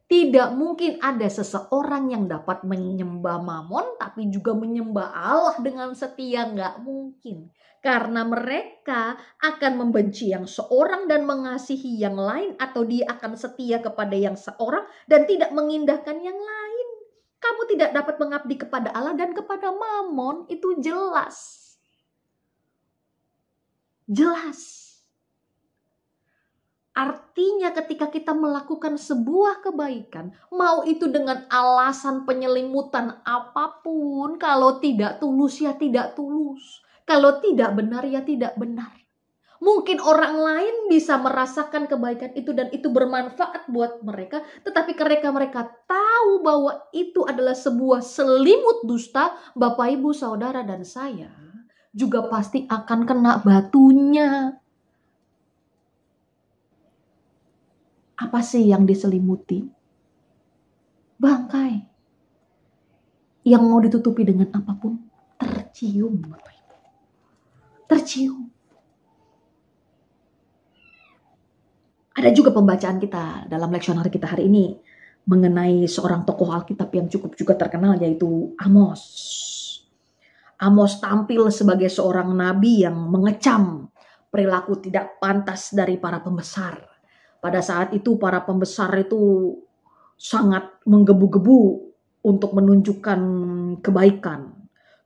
Tidak mungkin ada seseorang yang dapat menyembah Mamon tapi juga menyembah Allah dengan setia. Nggak mungkin. Karena mereka akan membenci yang seorang dan mengasihi yang lain, atau dia akan setia kepada yang seorang dan tidak mengindahkan yang lain. Kamu tidak dapat mengabdi kepada Allah dan kepada Mamon, itu jelas. Jelas. Artinya ketika kita melakukan sebuah kebaikan, mau itu dengan alasan penyelimutan apapun, kalau tidak tulus ya tidak tulus. Kalau tidak benar ya tidak benar. Mungkin orang lain bisa merasakan kebaikan itu dan itu bermanfaat buat mereka, tetapi ketika mereka tahu bahwa itu adalah sebuah selimut dusta, Bapak, Ibu, Saudara, dan saya juga pasti akan kena batunya. Apa sih yang diselimuti? Bangkai. Yang mau ditutupi dengan apapun, tercium, Bapak Ibu. Tercium. Ada juga pembacaan kita dalam leksionari kita hari ini mengenai seorang tokoh Alkitab yang cukup juga terkenal, yaitu Amos. Amos tampil sebagai seorang nabi yang mengecam perilaku tidak pantas dari para pembesar. Pada saat itu para pembesar itu sangat menggebu-gebu untuk menunjukkan kebaikan.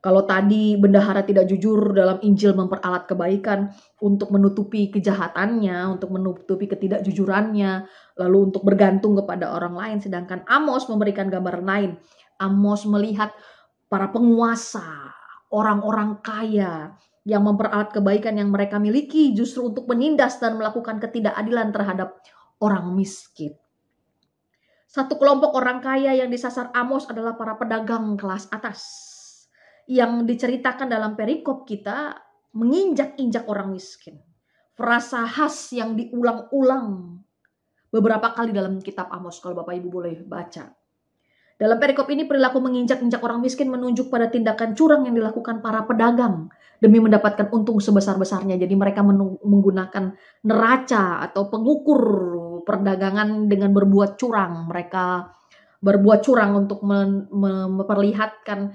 Kalau tadi bendahara tidak jujur dalam Injil memperalat kebaikan untuk menutupi kejahatannya, untuk menutupi ketidakjujurannya, lalu untuk bergantung kepada orang lain. Sedangkan Amos memberikan gambaran lain. Amos melihat para penguasa, orang-orang kaya yang memperalat kebaikan yang mereka miliki justru untuk menindas dan melakukan ketidakadilan terhadap orang miskin. Satu kelompok orang kaya yang disasar Amos adalah para pedagang kelas atas, yang diceritakan dalam perikop kita menginjak-injak orang miskin. Frasa khas yang diulang-ulang beberapa kali dalam kitab Amos, kalau Bapak Ibu boleh baca. Dalam perikop ini perilaku menginjak-injak orang miskin menunjuk pada tindakan curang yang dilakukan para pedagang demi mendapatkan untung sebesar-besarnya. Jadi mereka menggunakan neraca atau pengukur perdagangan dengan berbuat curang. Mereka berbuat curang untuk memperlihatkan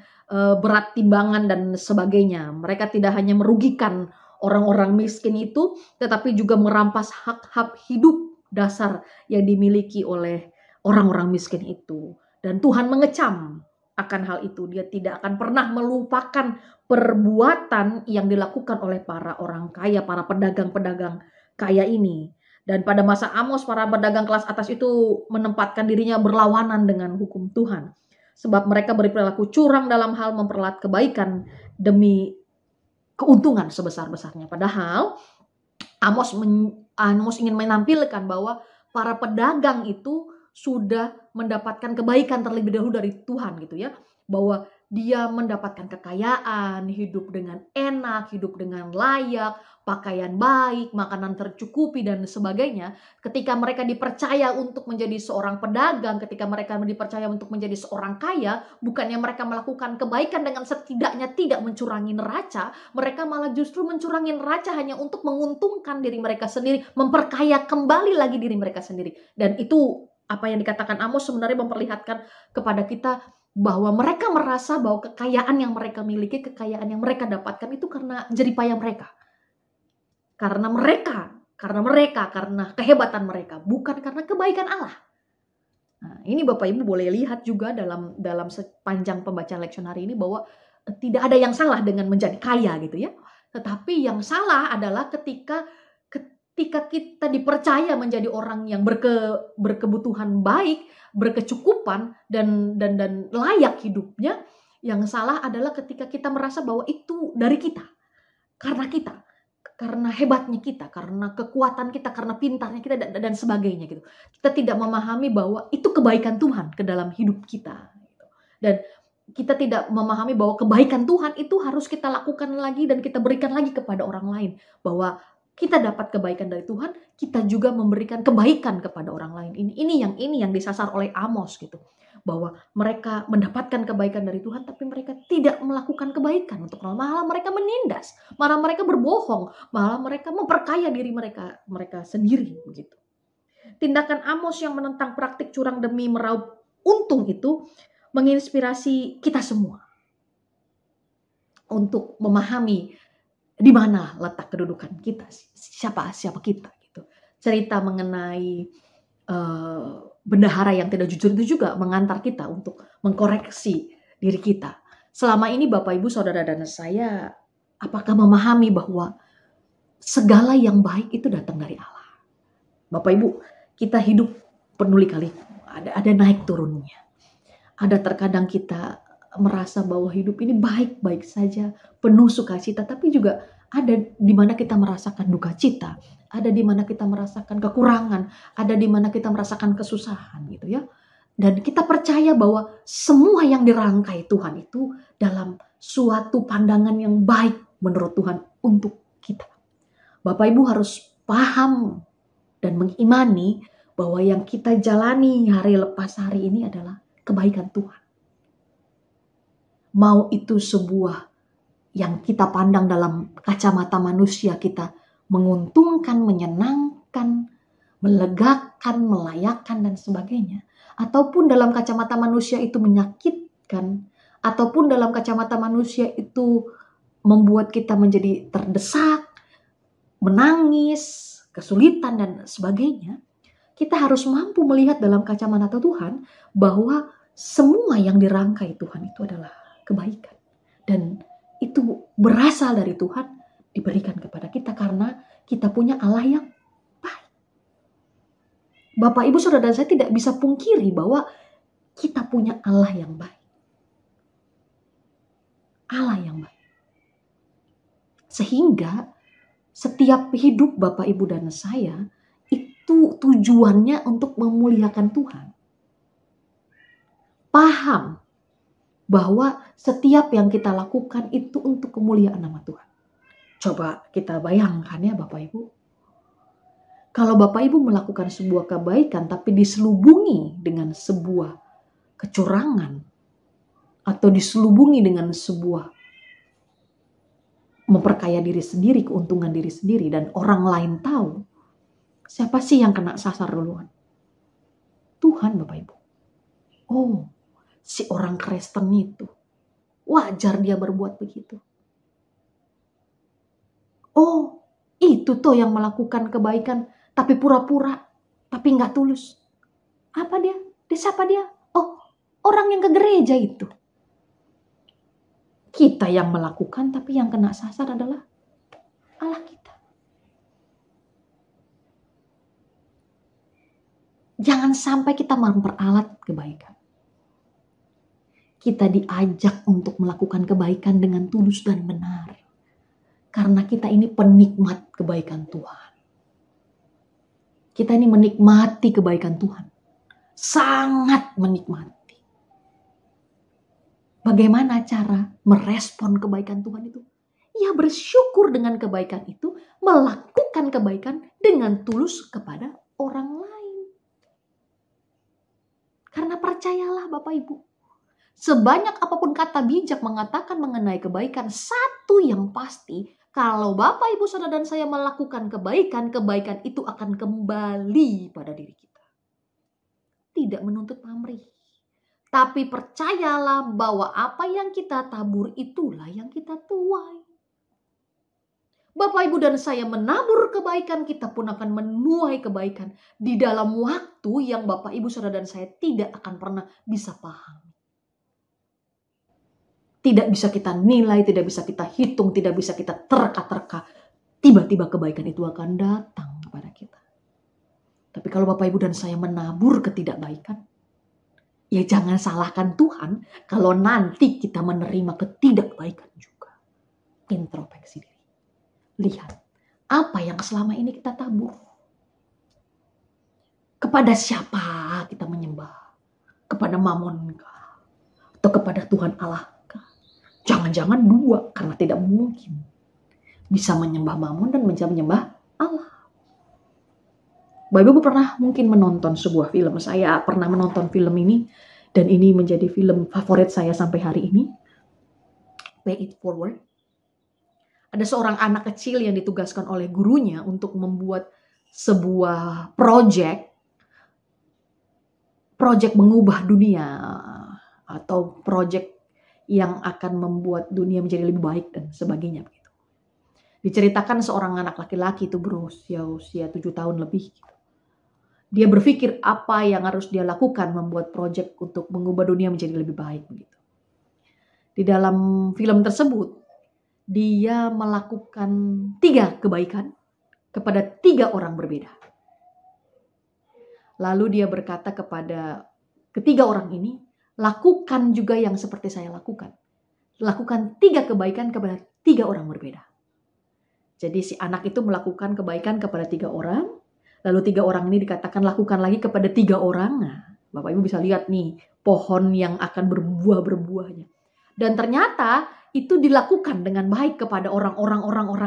berat timbangan dan sebagainya. Mereka tidak hanya merugikan orang-orang miskin itu, tetapi juga merampas hak-hak hidup dasar yang dimiliki oleh orang-orang miskin itu. Dan Tuhan mengecam akan hal itu. Dia tidak akan pernah melupakan perbuatan yang dilakukan oleh para orang kaya, para pedagang-pedagang kaya ini. Dan pada masa Amos, para pedagang kelas atas itu menempatkan dirinya berlawanan dengan hukum Tuhan. Sebab mereka berperilaku curang dalam hal memperalat kebaikan demi keuntungan sebesar-besarnya. Padahal Amos ingin menampilkan bahwa para pedagang itu sudah mendapatkan kebaikan terlebih dahulu dari Tuhan gitu ya. Bahwa dia mendapatkan kekayaan, hidup dengan enak, hidup dengan layak, pakaian baik, makanan tercukupi dan sebagainya. Ketika mereka dipercaya untuk menjadi seorang pedagang, ketika mereka dipercaya untuk menjadi seorang kaya, bukannya mereka melakukan kebaikan dengan setidaknya tidak mencurangi neraca, mereka malah justru mencurangi neraca hanya untuk menguntungkan diri mereka sendiri, memperkaya kembali lagi diri mereka sendiri. Dan itu apa yang dikatakan Amos sebenarnya memperlihatkan kepada kita bahwa mereka merasa bahwa kekayaan yang mereka miliki, kekayaan yang mereka dapatkan itu karena jeripaya mereka. Karena kehebatan mereka, bukan karena kebaikan Allah. Nah, ini Bapak Ibu boleh lihat juga dalam sepanjang pembacaan leksionari ini bahwa tidak ada yang salah dengan menjadi kaya gitu ya. Tetapi yang salah adalah ketika kita dipercaya menjadi orang yang berkebutuhan baik, berkecukupan dan layak hidupnya. Yang salah adalah ketika kita merasa bahwa itu dari kita, karena hebatnya kita, karena kekuatan kita, karena pintarnya kita dan sebagainya gitu. Kita tidak memahami bahwa itu kebaikan Tuhan ke dalam hidup kita. Dan kita tidak memahami bahwa kebaikan Tuhan itu harus kita lakukan lagi dan kita berikan lagi kepada orang lain. Bahwa kita dapat kebaikan dari Tuhan, kita juga memberikan kebaikan kepada orang lain. Ini yang disasar oleh Amos gitu. Bahwa mereka mendapatkan kebaikan dari Tuhan, tapi mereka tidak melakukan kebaikan untuk orang. Malah mereka menindas, malah mereka berbohong, malah mereka memperkaya diri mereka sendiri begitu. tindakan Amos yang menentang praktik curang demi meraup untung itu menginspirasi kita semua untuk memahami di mana letak kedudukan kita, siapa kita gitu. Cerita mengenai bendahara yang tidak jujur itu juga mengantar kita untuk mengkoreksi diri kita. Selama ini Bapak Ibu Saudara dan saya, apakah memahami bahwa segala yang baik itu datang dari Allah? Bapak Ibu, kita hidup penuh kali ada naik turunnya. Ada terkadang kita merasa bahwa hidup ini baik-baik saja, penuh sukacita, tapi juga ada di mana kita merasakan duka cita, ada di mana kita merasakan kekurangan, ada di mana kita merasakan kesusahan gitu ya. Dan kita percaya bahwa semua yang dirangkai Tuhan itu dalam suatu pandangan yang baik menurut Tuhan untuk kita. Bapak Ibu harus paham dan mengimani bahwa yang kita jalani hari lepas hari ini adalah kebaikan Tuhan. Mau itu sebuah yang kita pandang dalam kacamata manusia kita menguntungkan, menyenangkan, melegakan, melayakkan dan sebagainya. Ataupun dalam kacamata manusia itu menyakitkan. Ataupun dalam kacamata manusia itu membuat kita menjadi terdesak, menangis, kesulitan dan sebagainya. Kita harus mampu melihat dalam kacamata Tuhan bahwa semua yang dirangkai Tuhan itu adalah kebaikan. Dan itu berasal dari Tuhan, diberikan kepada kita karena kita punya Allah yang baik. Bapak, Ibu, Saudara dan saya tidak bisa pungkiri bahwa kita punya Allah yang baik. Allah yang baik. Sehingga setiap hidup Bapak, Ibu, dan saya itu tujuannya untuk memuliakan Tuhan. Paham bahwa setiap yang kita lakukan itu untuk kemuliaan nama Tuhan. Coba kita bayangkan ya Bapak Ibu. Kalau Bapak Ibu melakukan sebuah kebaikan tapi diselubungi dengan sebuah kecurangan atau diselubungi dengan sebuah memperkaya diri sendiri, keuntungan diri sendiri dan orang lain tahu, siapa sih yang kena sasar duluan? Tuhan Bapak Ibu. Oh, si orang Kristen itu wajar dia berbuat begitu. Oh, itu tuh yang melakukan kebaikan tapi pura-pura, tapi nggak tulus. Apa dia? Siapa dia? Oh, orang yang ke gereja itu. Kita yang melakukan tapi yang kena sasar adalah Allah kita. Jangan sampai kita memperalat kebaikan. Kita diajak untuk melakukan kebaikan dengan tulus dan benar. Karena kita ini penikmat kebaikan Tuhan. Kita ini menikmati kebaikan Tuhan. Sangat menikmati. Bagaimana cara merespon kebaikan Tuhan itu? Ya bersyukur dengan kebaikan itu, melakukan kebaikan dengan tulus kepada orang lain. Karena percayalah Bapak Ibu, sebanyak apapun kata bijak mengatakan mengenai kebaikan, satu yang pasti, kalau Bapak Ibu Saudara dan saya melakukan kebaikan, kebaikan itu akan kembali pada diri kita. Tidak menuntut pamrih. Tapi percayalah bahwa apa yang kita tabur itulah yang kita tuai. Bapak Ibu dan saya menabur kebaikan, kita pun akan menuai kebaikan di dalam waktu yang Bapak Ibu Saudara dan saya tidak akan pernah bisa paham. Tidak bisa kita nilai, tidak bisa kita hitung, tidak bisa kita terka-terka. Tiba-tiba kebaikan itu akan datang kepada kita. Tapi kalau Bapak Ibu dan saya menabur ketidakbaikan, ya jangan salahkan Tuhan kalau nanti kita menerima ketidakbaikan juga. Introspeksi diri. Lihat apa yang selama ini kita tabur. Kepada siapa kita menyembah? Kepada Mamon kah? Atau kepada Tuhan Allah kah? Jangan-jangan dua, karena tidak mungkin bisa menyembah Mamon dan menyembah Allah. Bapak Ibu pernah mungkin menonton sebuah film. Saya pernah menonton film ini dan ini menjadi film favorit saya sampai hari ini. Pay It Forward. Ada seorang anak kecil yang ditugaskan oleh gurunya untuk membuat sebuah project proyek mengubah dunia atau proyek yang akan membuat dunia menjadi lebih baik dan sebagainya begitu. Diceritakan seorang anak laki-laki itu berusia 7 tahun lebih. Dia berpikir apa yang harus dia lakukan membuat proyek untuk mengubah dunia menjadi lebih baik begitu. Di dalam film tersebut, dia melakukan 3 kebaikan kepada 3 orang berbeda. Lalu dia berkata kepada ketiga orang ini, lakukan juga yang seperti saya lakukan. Lakukan 3 kebaikan kepada 3 orang berbeda. Jadi si anak itu melakukan kebaikan kepada 3 orang, lalu 3 orang ini dikatakan lakukan lagi kepada 3 orang. Nah, Bapak Ibu bisa lihat nih, pohon yang akan berbuah-berbuahnya. Dan ternyata itu dilakukan dengan baik kepada orang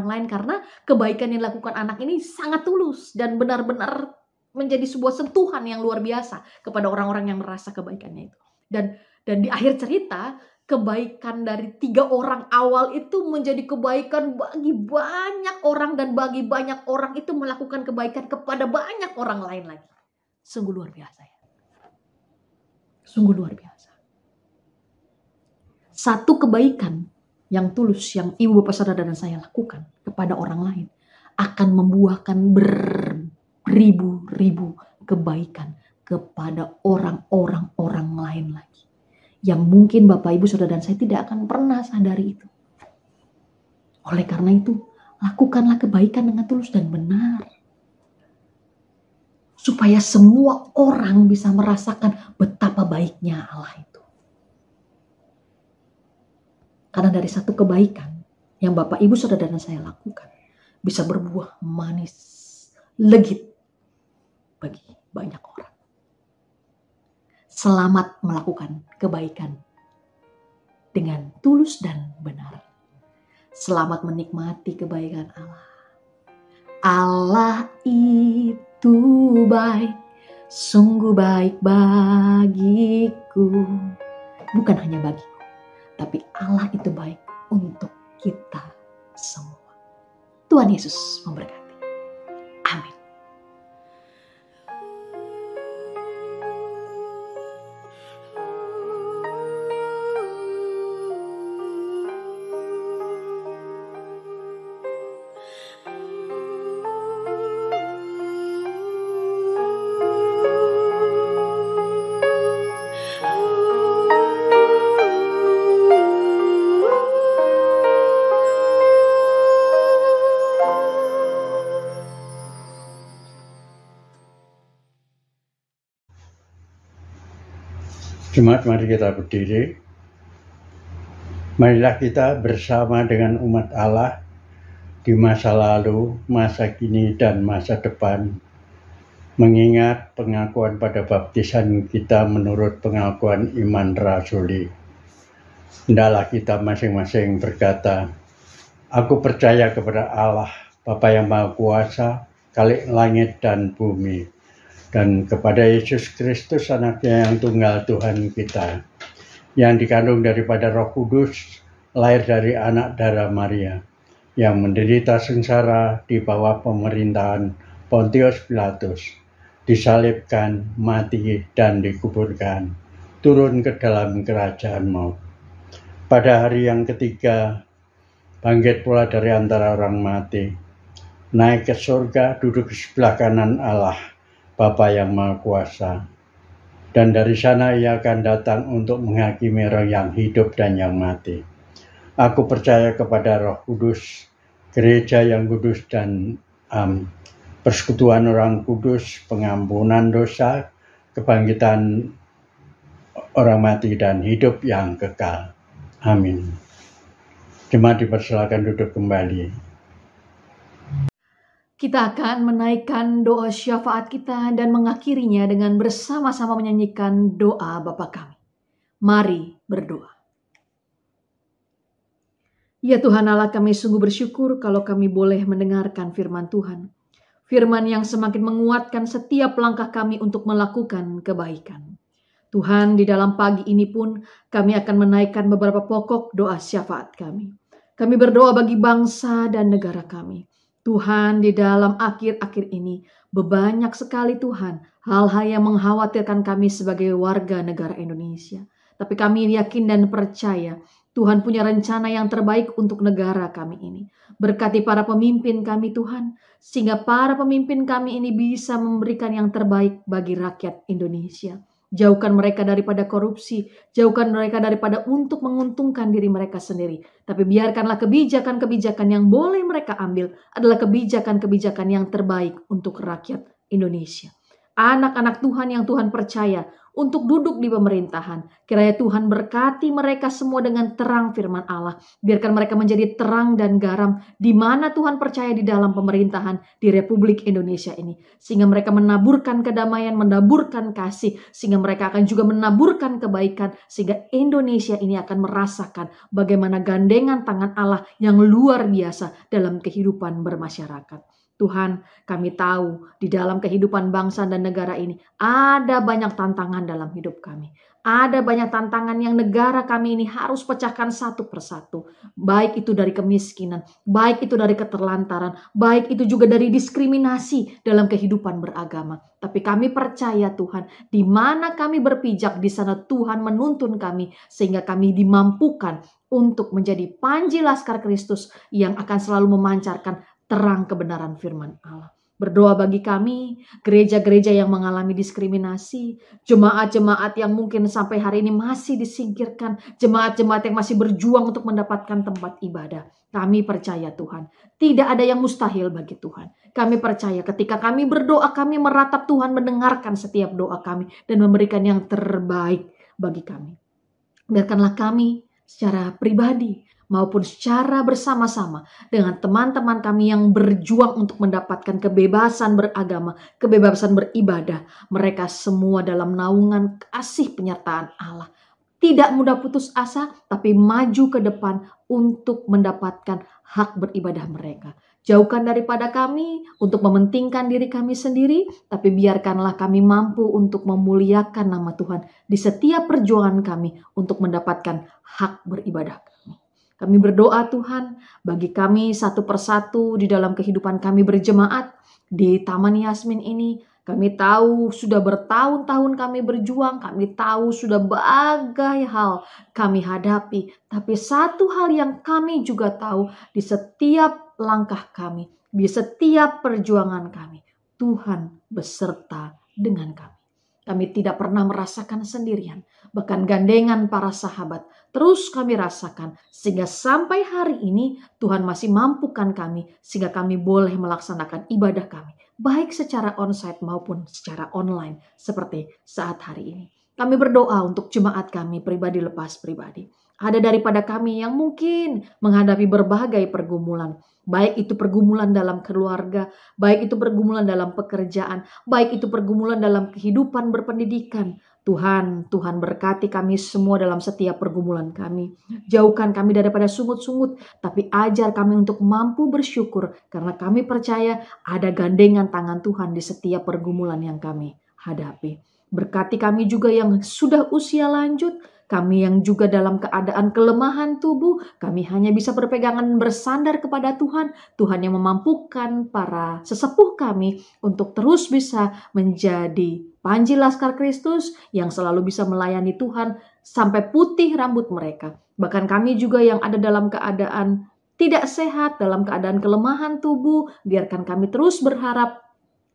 lain karena kebaikan yang dilakukan anak ini sangat tulus dan benar-benar menjadi sebuah sentuhan yang luar biasa kepada orang-orang yang merasa kebaikannya itu. Dan di akhir cerita, kebaikan dari 3 orang awal itu menjadi kebaikan bagi banyak orang dan bagi banyak orang itu melakukan kebaikan kepada banyak orang lain lagi. Sungguh luar biasa ya. Sungguh luar biasa. Satu kebaikan yang tulus yang ibu bapak saudara dan saya lakukan kepada orang lain akan membuahkan beribu-ribu kebaikan kepada orang lain lagi. Yang mungkin bapak ibu saudara dan saya tidak akan pernah sadari itu. Oleh karena itu, lakukanlah kebaikan dengan tulus dan benar. Supaya semua orang bisa merasakan betapa baiknya Allah itu. Karena dari satu kebaikan yang Bapak Ibu Saudara dan saya lakukan bisa berbuah manis, legit bagi banyak orang. Selamat melakukan kebaikan dengan tulus dan benar. Selamat menikmati kebaikan Allah. Allah itu baik, sungguh baik bagiku. Bukan hanya bagiku, tapi Allah itu baik untuk kita semua. Tuhan Yesus memberkati. Amin. Jemaat, mari kita berdiri. Marilah kita bersama dengan umat Allah di masa lalu, masa kini, dan masa depan, mengingat pengakuan pada baptisan kita menurut pengakuan iman rasuli. Hendaklah kita masing-masing berkata, aku percaya kepada Allah, Bapa yang Maha Kuasa, Khalik langit dan bumi, dan kepada Yesus Kristus anaknya yang tunggal Tuhan kita, yang dikandung daripada Roh Kudus, lahir dari anak darah Maria, yang menderita sengsara di bawah pemerintahan Pontius Pilatus, disalibkan, mati, dan dikuburkan, turun ke dalam kerajaan maut. Pada hari yang ketiga, bangkit pula dari antara orang mati, naik ke surga, duduk di sebelah kanan Allah, Bapa yang Maha Kuasa, dan dari sana ia akan datang untuk menghakimi orang yang hidup dan yang mati. Aku percaya kepada Roh Kudus, gereja yang kudus dan persekutuan orang kudus, pengampunan dosa, kebangkitan orang mati dan hidup yang kekal. Amin. Jemaat dipersilakan duduk kembali. Kita akan menaikkan doa syafaat kita dan mengakhirinya dengan bersama-sama menyanyikan doa Bapa kami. Mari berdoa. Ya Tuhan Allah, kami sungguh bersyukur kalau kami boleh mendengarkan firman Tuhan. Firman yang semakin menguatkan setiap langkah kami untuk melakukan kebaikan. Tuhan, di dalam pagi ini pun kami akan menaikkan beberapa pokok doa syafaat kami. Kami berdoa bagi bangsa dan negara kami. Tuhan, di dalam akhir-akhir ini, banyak sekali Tuhan, hal-hal yang mengkhawatirkan kami sebagai warga negara Indonesia. Tapi kami yakin dan percaya, Tuhan punya rencana yang terbaik untuk negara kami ini. Berkati para pemimpin kami Tuhan, sehingga para pemimpin kami ini bisa memberikan yang terbaik bagi rakyat Indonesia. Jauhkan mereka daripada korupsi, jauhkan mereka daripada untuk menguntungkan diri mereka sendiri. Tapi biarkanlah kebijakan-kebijakan yang boleh mereka ambil adalah kebijakan-kebijakan yang terbaik untuk rakyat Indonesia. Anak-anak Tuhan yang Tuhan percaya untuk duduk di pemerintahan, kiranya Tuhan berkati mereka semua dengan terang firman Allah. Biarkan mereka menjadi terang dan garam di mana Tuhan percaya di dalam pemerintahan di Republik Indonesia ini. Sehingga mereka menaburkan kedamaian, menaburkan kasih. Sehingga mereka akan juga menaburkan kebaikan. Sehingga Indonesia ini akan merasakan bagaimana gandengan tangan Allah yang luar biasa dalam kehidupan bermasyarakat. Tuhan, kami tahu di dalam kehidupan bangsa dan negara ini ada banyak tantangan dalam hidup kami. Ada banyak tantangan yang negara kami ini harus pecahkan satu persatu. Baik itu dari kemiskinan, baik itu dari keterlantaran, baik itu juga dari diskriminasi dalam kehidupan beragama. Tapi kami percaya Tuhan, di mana kami berpijak, di sana Tuhan menuntun kami sehingga kami dimampukan untuk menjadi panji Laskar Kristus yang akan selalu memancarkan terang kebenaran firman Allah. Berdoa bagi kami, gereja-gereja yang mengalami diskriminasi, jemaat-jemaat yang mungkin sampai hari ini masih disingkirkan, jemaat-jemaat yang masih berjuang untuk mendapatkan tempat ibadah. Kami percaya Tuhan, tidak ada yang mustahil bagi Tuhan. Kami percaya ketika kami berdoa, kami meratap Tuhan mendengarkan setiap doa kami dan memberikan yang terbaik bagi kami. Biarkanlah kami secara pribadi maupun secara bersama-sama dengan teman-teman kami yang berjuang untuk mendapatkan kebebasan beragama, kebebasan beribadah. Mereka semua dalam naungan kasih penyertaan Allah. Tidak mudah putus asa, tapi maju ke depan untuk mendapatkan hak beribadah mereka. Jauhkan daripada kami untuk mementingkan diri kami sendiri, tapi biarkanlah kami mampu untuk memuliakan nama Tuhan di setiap perjuangan kami untuk mendapatkan hak beribadah kami. Kami berdoa Tuhan bagi kami satu persatu di dalam kehidupan kami berjemaat di Taman Yasmin ini. Kami tahu sudah bertahun-tahun kami berjuang, kami tahu sudah berbagai hal kami hadapi. Tapi satu hal yang kami juga tahu di setiap langkah kami, di setiap perjuangan kami, Tuhan beserta dengan kami. Kami tidak pernah merasakan sendirian, bahkan gandengan para sahabat terus kami rasakan, sehingga sampai hari ini Tuhan masih mampukan kami, sehingga kami boleh melaksanakan ibadah kami, baik secara onsite maupun secara online, seperti saat hari ini. Kami berdoa untuk jemaat kami pribadi lepas pribadi. Ada daripada kami yang mungkin menghadapi berbagai pergumulan, baik itu pergumulan dalam keluarga, baik itu pergumulan dalam pekerjaan, baik itu pergumulan dalam kehidupan berpendidikan. Tuhan berkati kami semua dalam setiap pergumulan kami. Jauhkan kami daripada sungut-sungut, tapi ajar kami untuk mampu bersyukur karena kami percaya ada gandengan tangan Tuhan di setiap pergumulan yang kami hadapi. Berkati kami juga yang sudah usia lanjut, kami yang juga dalam keadaan kelemahan tubuh, kami hanya bisa berpegangan bersandar kepada Tuhan. Tuhan yang memampukan para sesepuh kami untuk terus bisa menjadi panji Laskar Kristus yang selalu bisa melayani Tuhan sampai putih rambut mereka. Bahkan kami juga yang ada dalam keadaan tidak sehat, dalam keadaan kelemahan tubuh, biarkan kami terus berharap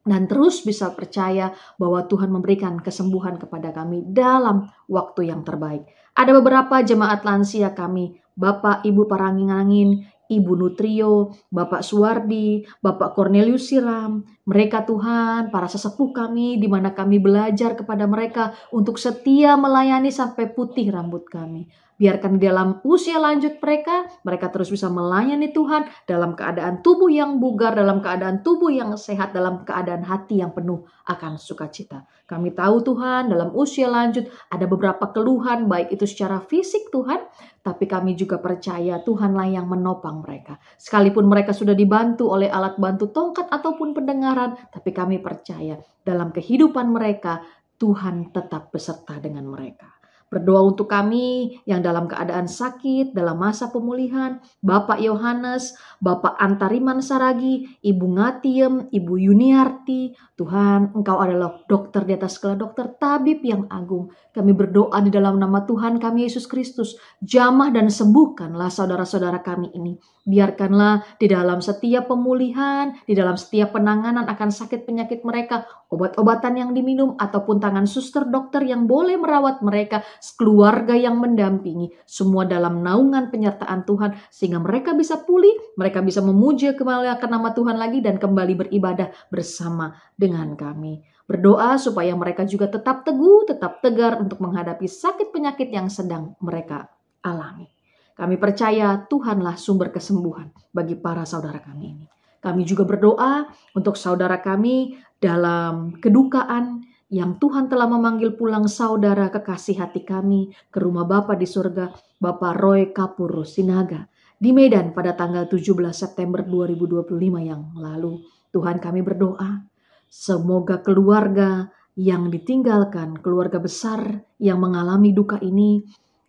dan terus bisa percaya bahwa Tuhan memberikan kesembuhan kepada kami dalam waktu yang terbaik. Ada beberapa jemaat lansia kami, Bapak Ibu Parangin-angin, Ibu Nutrio, Bapak Suwardi, Bapak Cornelius Siram. Mereka Tuhan, para sesepuh kami, di mana kami belajar kepada mereka untuk setia melayani sampai putih rambut kami. Biarkan di dalam usia lanjut mereka terus bisa melayani Tuhan dalam keadaan tubuh yang bugar, dalam keadaan tubuh yang sehat, dalam keadaan hati yang penuh akan sukacita. Kami tahu Tuhan dalam usia lanjut ada beberapa keluhan, baik itu secara fisik Tuhan, tapi kami juga percaya Tuhanlah yang menopang mereka. Sekalipun mereka sudah dibantu oleh alat bantu tongkat ataupun pendengaran, tapi kami percaya dalam kehidupan mereka Tuhan tetap beserta dengan mereka. Berdoa untuk kami yang dalam keadaan sakit, dalam masa pemulihan, Bapak Yohanes, Bapak Antariman Saragi, Ibu Ngatiem, Ibu Yuniarti. Tuhan, Engkau adalah dokter di atas segala dokter, tabib yang agung. Kami berdoa di dalam nama Tuhan kami Yesus Kristus, jamah dan sembuhkanlah saudara-saudara kami ini. Biarkanlah di dalam setiap pemulihan, di dalam setiap penanganan akan sakit penyakit mereka, obat-obatan yang diminum ataupun tangan suster dokter yang boleh merawat mereka, keluarga yang mendampingi, semua dalam naungan penyertaan Tuhan, sehingga mereka bisa pulih, mereka bisa memuji kemuliaan nama Tuhan lagi dan kembali beribadah bersama dengan kami. Berdoa supaya mereka juga tetap teguh, tetap tegar untuk menghadapi sakit penyakit yang sedang mereka alami. Kami percaya Tuhanlah sumber kesembuhan bagi para saudara kami ini. Kami juga berdoa untuk saudara kami dalam kedukaan yang Tuhan telah memanggil pulang saudara kekasih hati kami ke rumah Bapa di surga, Bapak Roy Kapur Sinaga di Medan pada tanggal 17 September 2025 yang lalu. Tuhan, kami berdoa semoga keluarga yang ditinggalkan, keluarga besar yang mengalami duka ini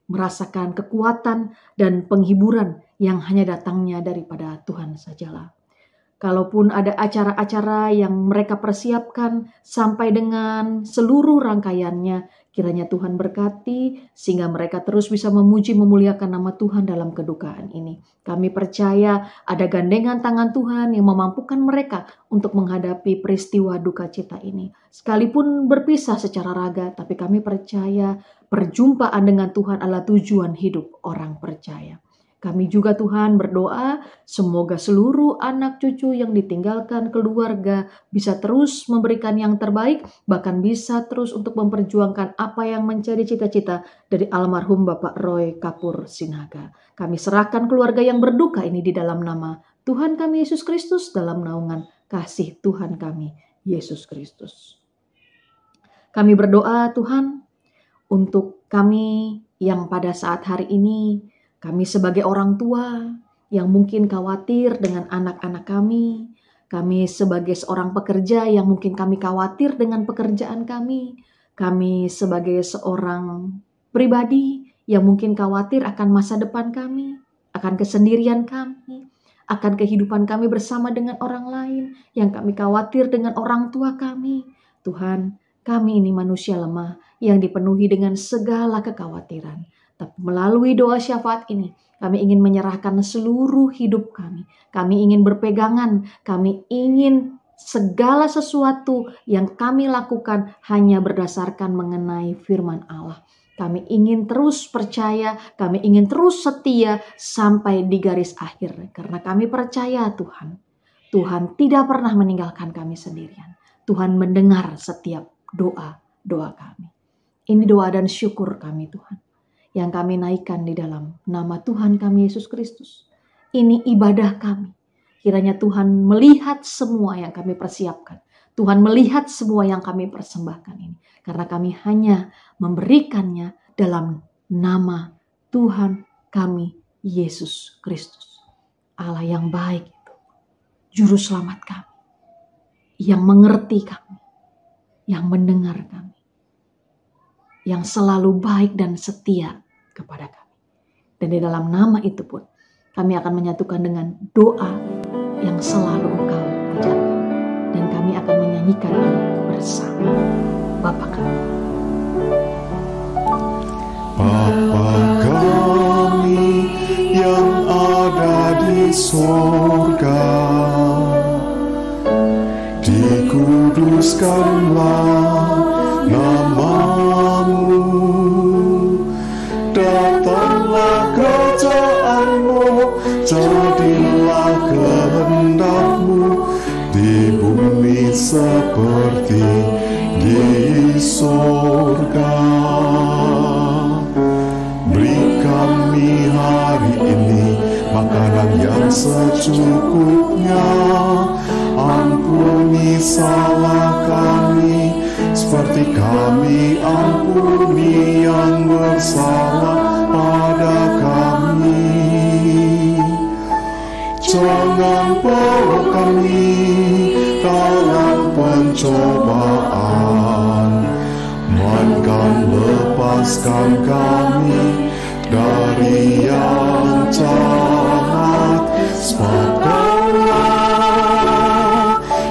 merasakan kekuatan dan penghiburan yang hanya datangnya daripada Tuhan sajalah. Kalaupun ada acara-acara yang mereka persiapkan sampai dengan seluruh rangkaiannya, kiranya Tuhan berkati sehingga mereka terus bisa memuji memuliakan nama Tuhan dalam kedukaan ini. Kami percaya ada gandengan tangan Tuhan yang memampukan mereka untuk menghadapi peristiwa duka cita ini. Sekalipun berpisah secara raga, tapi kami percaya perjumpaan dengan Tuhan adalah tujuan hidup orang percaya. Kami juga Tuhan berdoa semoga seluruh anak cucu yang ditinggalkan keluarga bisa terus memberikan yang terbaik, bahkan bisa terus untuk memperjuangkan apa yang menjadi cita-cita dari almarhum Bapak Roy Kapur Sinaga. Kami serahkan keluarga yang berduka ini di dalam nama Tuhan kami Yesus Kristus, dalam naungan kasih Tuhan kami Yesus Kristus. Kami berdoa Tuhan untuk kami yang pada saat hari ini, kami sebagai orang tua yang mungkin khawatir dengan anak-anak kami. Kami sebagai seorang pekerja yang mungkin kami khawatir dengan pekerjaan kami. Kami sebagai seorang pribadi yang mungkin khawatir akan masa depan kami, akan kesendirian kami, akan kehidupan kami bersama dengan orang lain, yang kami khawatir dengan orang tua kami. Tuhan, kami ini manusia lemah yang dipenuhi dengan segala kekhawatiran. Tapi melalui doa syafaat ini, kami ingin menyerahkan seluruh hidup kami. Kami ingin berpegangan, kami ingin segala sesuatu yang kami lakukan hanya berdasarkan mengenai firman Allah. Kami ingin terus percaya, kami ingin terus setia sampai di garis akhir. Karena kami percaya Tuhan, Tuhan tidak pernah meninggalkan kami sendirian. Tuhan mendengar setiap doa kami. Ini doa dan syukur kami Tuhan, yang kami naikkan di dalam nama Tuhan kami Yesus Kristus. Ini ibadah kami. Kiranya Tuhan melihat semua yang kami persiapkan. Tuhan melihat semua yang kami persembahkan ini. Karena kami hanya memberikannya dalam nama Tuhan kami Yesus Kristus. Allah yang baik itu, Juru Selamat kami, yang mengerti kami, yang mendengar kami, yang selalu baik dan setia kepada kami. Dan di dalam nama itu pun kami akan menyatukan dengan doa yang selalu Engkau ajarkan. Dan kami akan menyanyikan bersama Bapa kami. Bapa kami yang ada di surga, dikuduskanlah nama-Mu. Datanglah kerajaan-Mu, jadilah kehendak-Mu di bumi seperti di surga. Beri kami hari ini makanan yang secukupnya. Ampuni salah kami seperti kami ampuni yang bersalah pada kami. Jangan bawa kami dalam pencobaan, melainkan lepas bebaskan kami dari yang jahat, sebab Daulah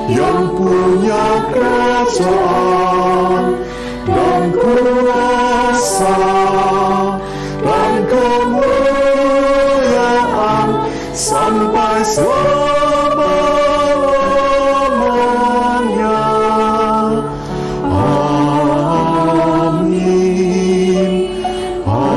yang punya kerajaan dan kuasa dan kemuliaan sampai selama-lamanya. Amin. Amin.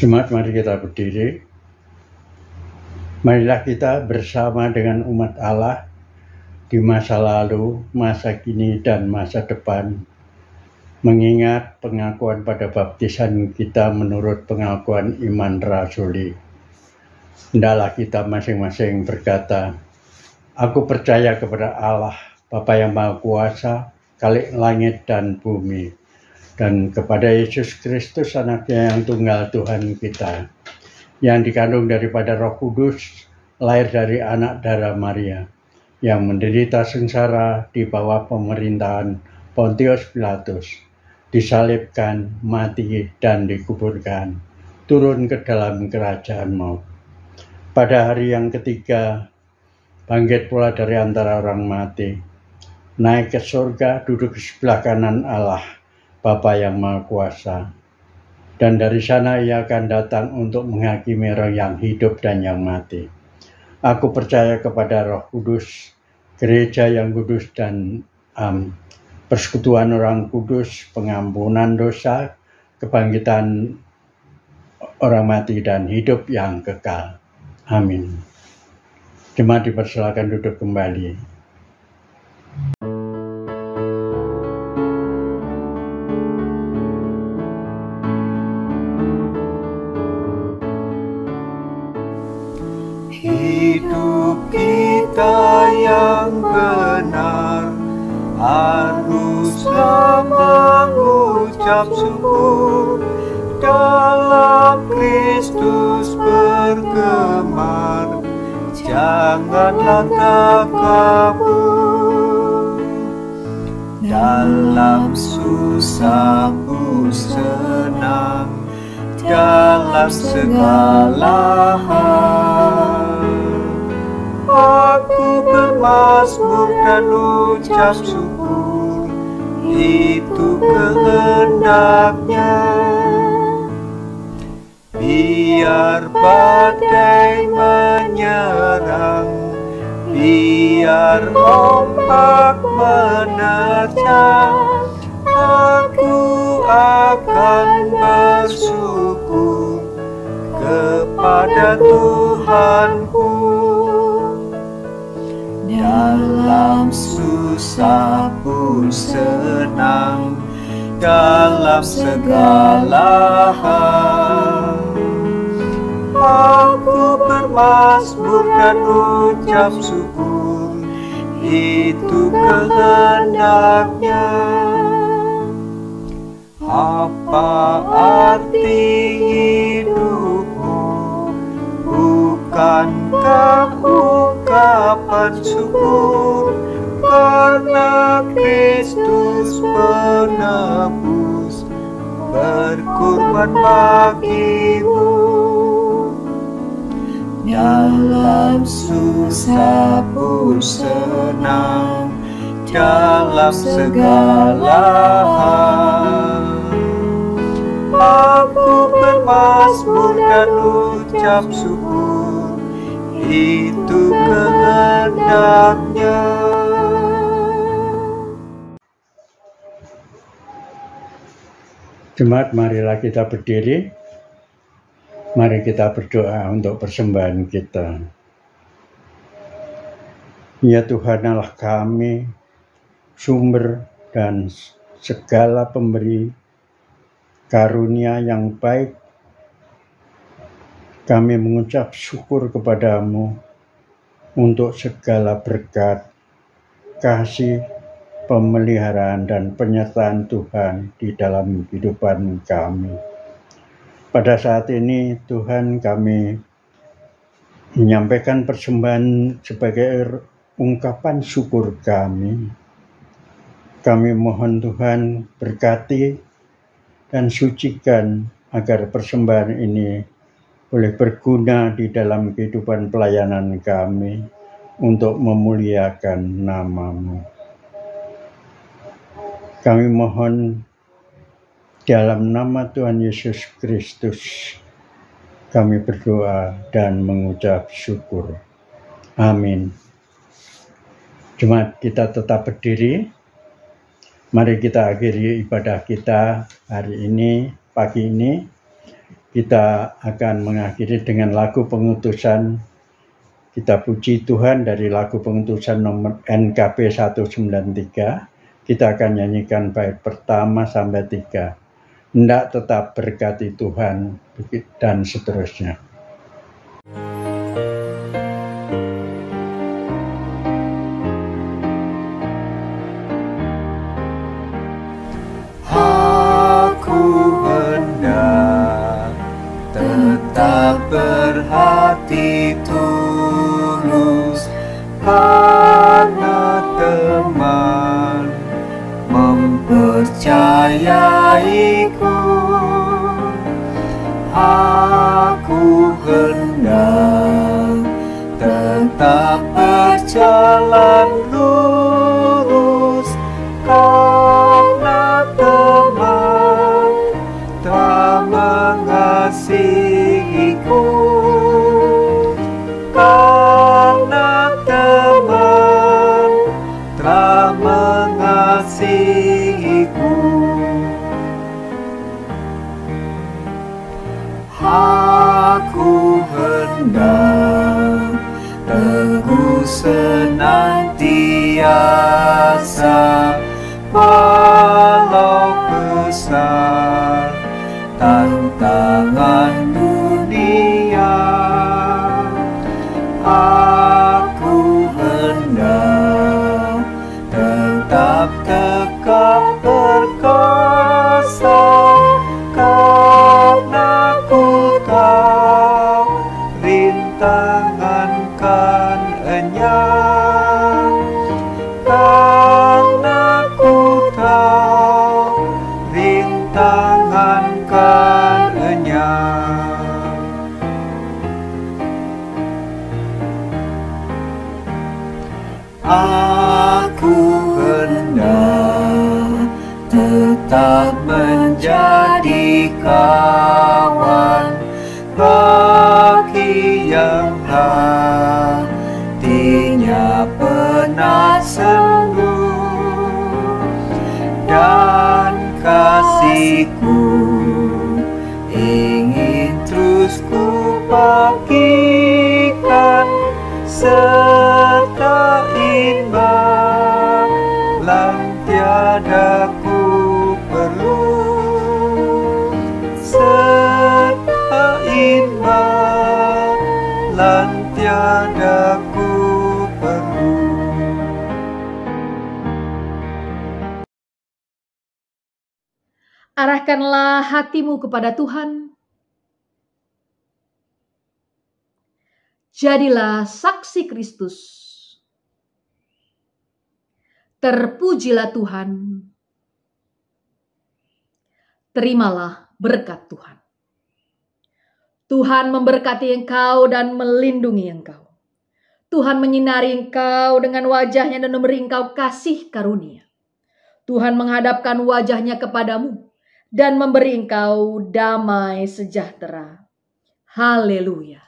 Jemaat, mari kita berdiri. Marilah kita bersama dengan umat Allah di masa lalu, masa kini, dan masa depan, mengingat pengakuan pada baptisan kita menurut pengakuan iman rasuli. Hendaklah kita masing-masing berkata, "Aku percaya kepada Allah, Bapa yang Maha Kuasa, Khalik langit dan bumi, dan kepada Yesus Kristus, Anaknya yang tunggal Tuhan kita, yang dikandung daripada Roh Kudus, lahir dari anak darah Maria, yang menderita sengsara di bawah pemerintahan Pontius Pilatus, disalibkan, mati, dan dikuburkan, turun ke dalam kerajaan maut. Pada hari yang ketiga, bangkit pula dari antara orang mati, naik ke surga, duduk di sebelah kanan Allah, Bapa yang Maha Kuasa. Dan dari sana ia akan datang untuk menghakimi roh yang hidup dan yang mati. Aku percaya kepada Roh Kudus, gereja yang kudus dan persekutuan orang kudus, pengampunan dosa, kebangkitan orang mati, dan hidup yang kekal. Amin. Jemaat dipersilakan duduk kembali. Hidup kita yang benar haruslah mengucap syukur, dalam Kristus bergemar, janganlah takabur. Dalam susahku senang, dalam segala hal, aku bermazmur dan ucap syukur, itu kehendaknya. Biar badai menyerang, biar ombak menerjang, aku akan bersyukur kepada Tuhanku. Dalam susahku senang, dalam segala hal, aku bermazmur dan ucap syukur, itu kehendaknya. Apa arti hidupmu? Bukankah ungkapan syukur karena Kristus penebus berkorban bagimu? Dalam susahku senang, dalam segala hal, aku bermazmur dan ucap syukur, itu kehendaknya. Jemaat, marilah kita berdiri. Mari kita berdoa untuk persembahan kita. Ya Tuhan Allah kami, sumber dan segala pemberi karunia yang baik, kami mengucap syukur kepadamu untuk segala berkat, kasih, pemeliharaan, dan penyertaan Tuhan di dalam kehidupan kami. Pada saat ini Tuhan, kami menyampaikan persembahan sebagai ungkapan syukur kami. Kami mohon Tuhan berkati dan sucikan agar persembahan ini boleh berguna di dalam kehidupan pelayanan kami untuk memuliakan nama-Mu. Kami mohon dalam nama Tuhan Yesus Kristus kami berdoa dan mengucap syukur. Amin. Jemaat, kita tetap berdiri. Mari kita akhiri ibadah kita hari ini, pagi ini. Kita akan mengakhiri dengan lagu pengutusan. Kita puji Tuhan dari lagu pengutusan nomor NKP 193. Kita akan nyanyikan bait pertama sampai 3. Hendak tetap berkati Tuhan, dan seterusnya. Berhati tulus karena teman mempercayaiku. Aku hendak tetap berjalan lurus karena teman telah mengasihiku. Karena teman telah mengasihiku, aku hendak teguh senantiasa walau besar tantangan dunia. Aku hendak tetap tegak perkasa karena ku tahu rintangan kan enyang. Karena ku tahu rintangan kan enyang. Aku hendak tetap menjadi kawan bagi yang hatinya pernah sembuh, dan kasihku ingin terus ku bagikan serta imbalan tiada ku perlu, serta imbalan tiada ku perlu. Arahkanlah hatimu kepada Tuhan. Jadilah saksi Kristus. Terpujilah Tuhan. Terimalah berkat Tuhan. Tuhan memberkati engkau dan melindungi engkau. Tuhan menyinari engkau dengan wajahnya dan memberi engkau kasih karunia. Tuhan menghadapkan wajahnya kepadamu dan memberi engkau damai sejahtera. Haleluya.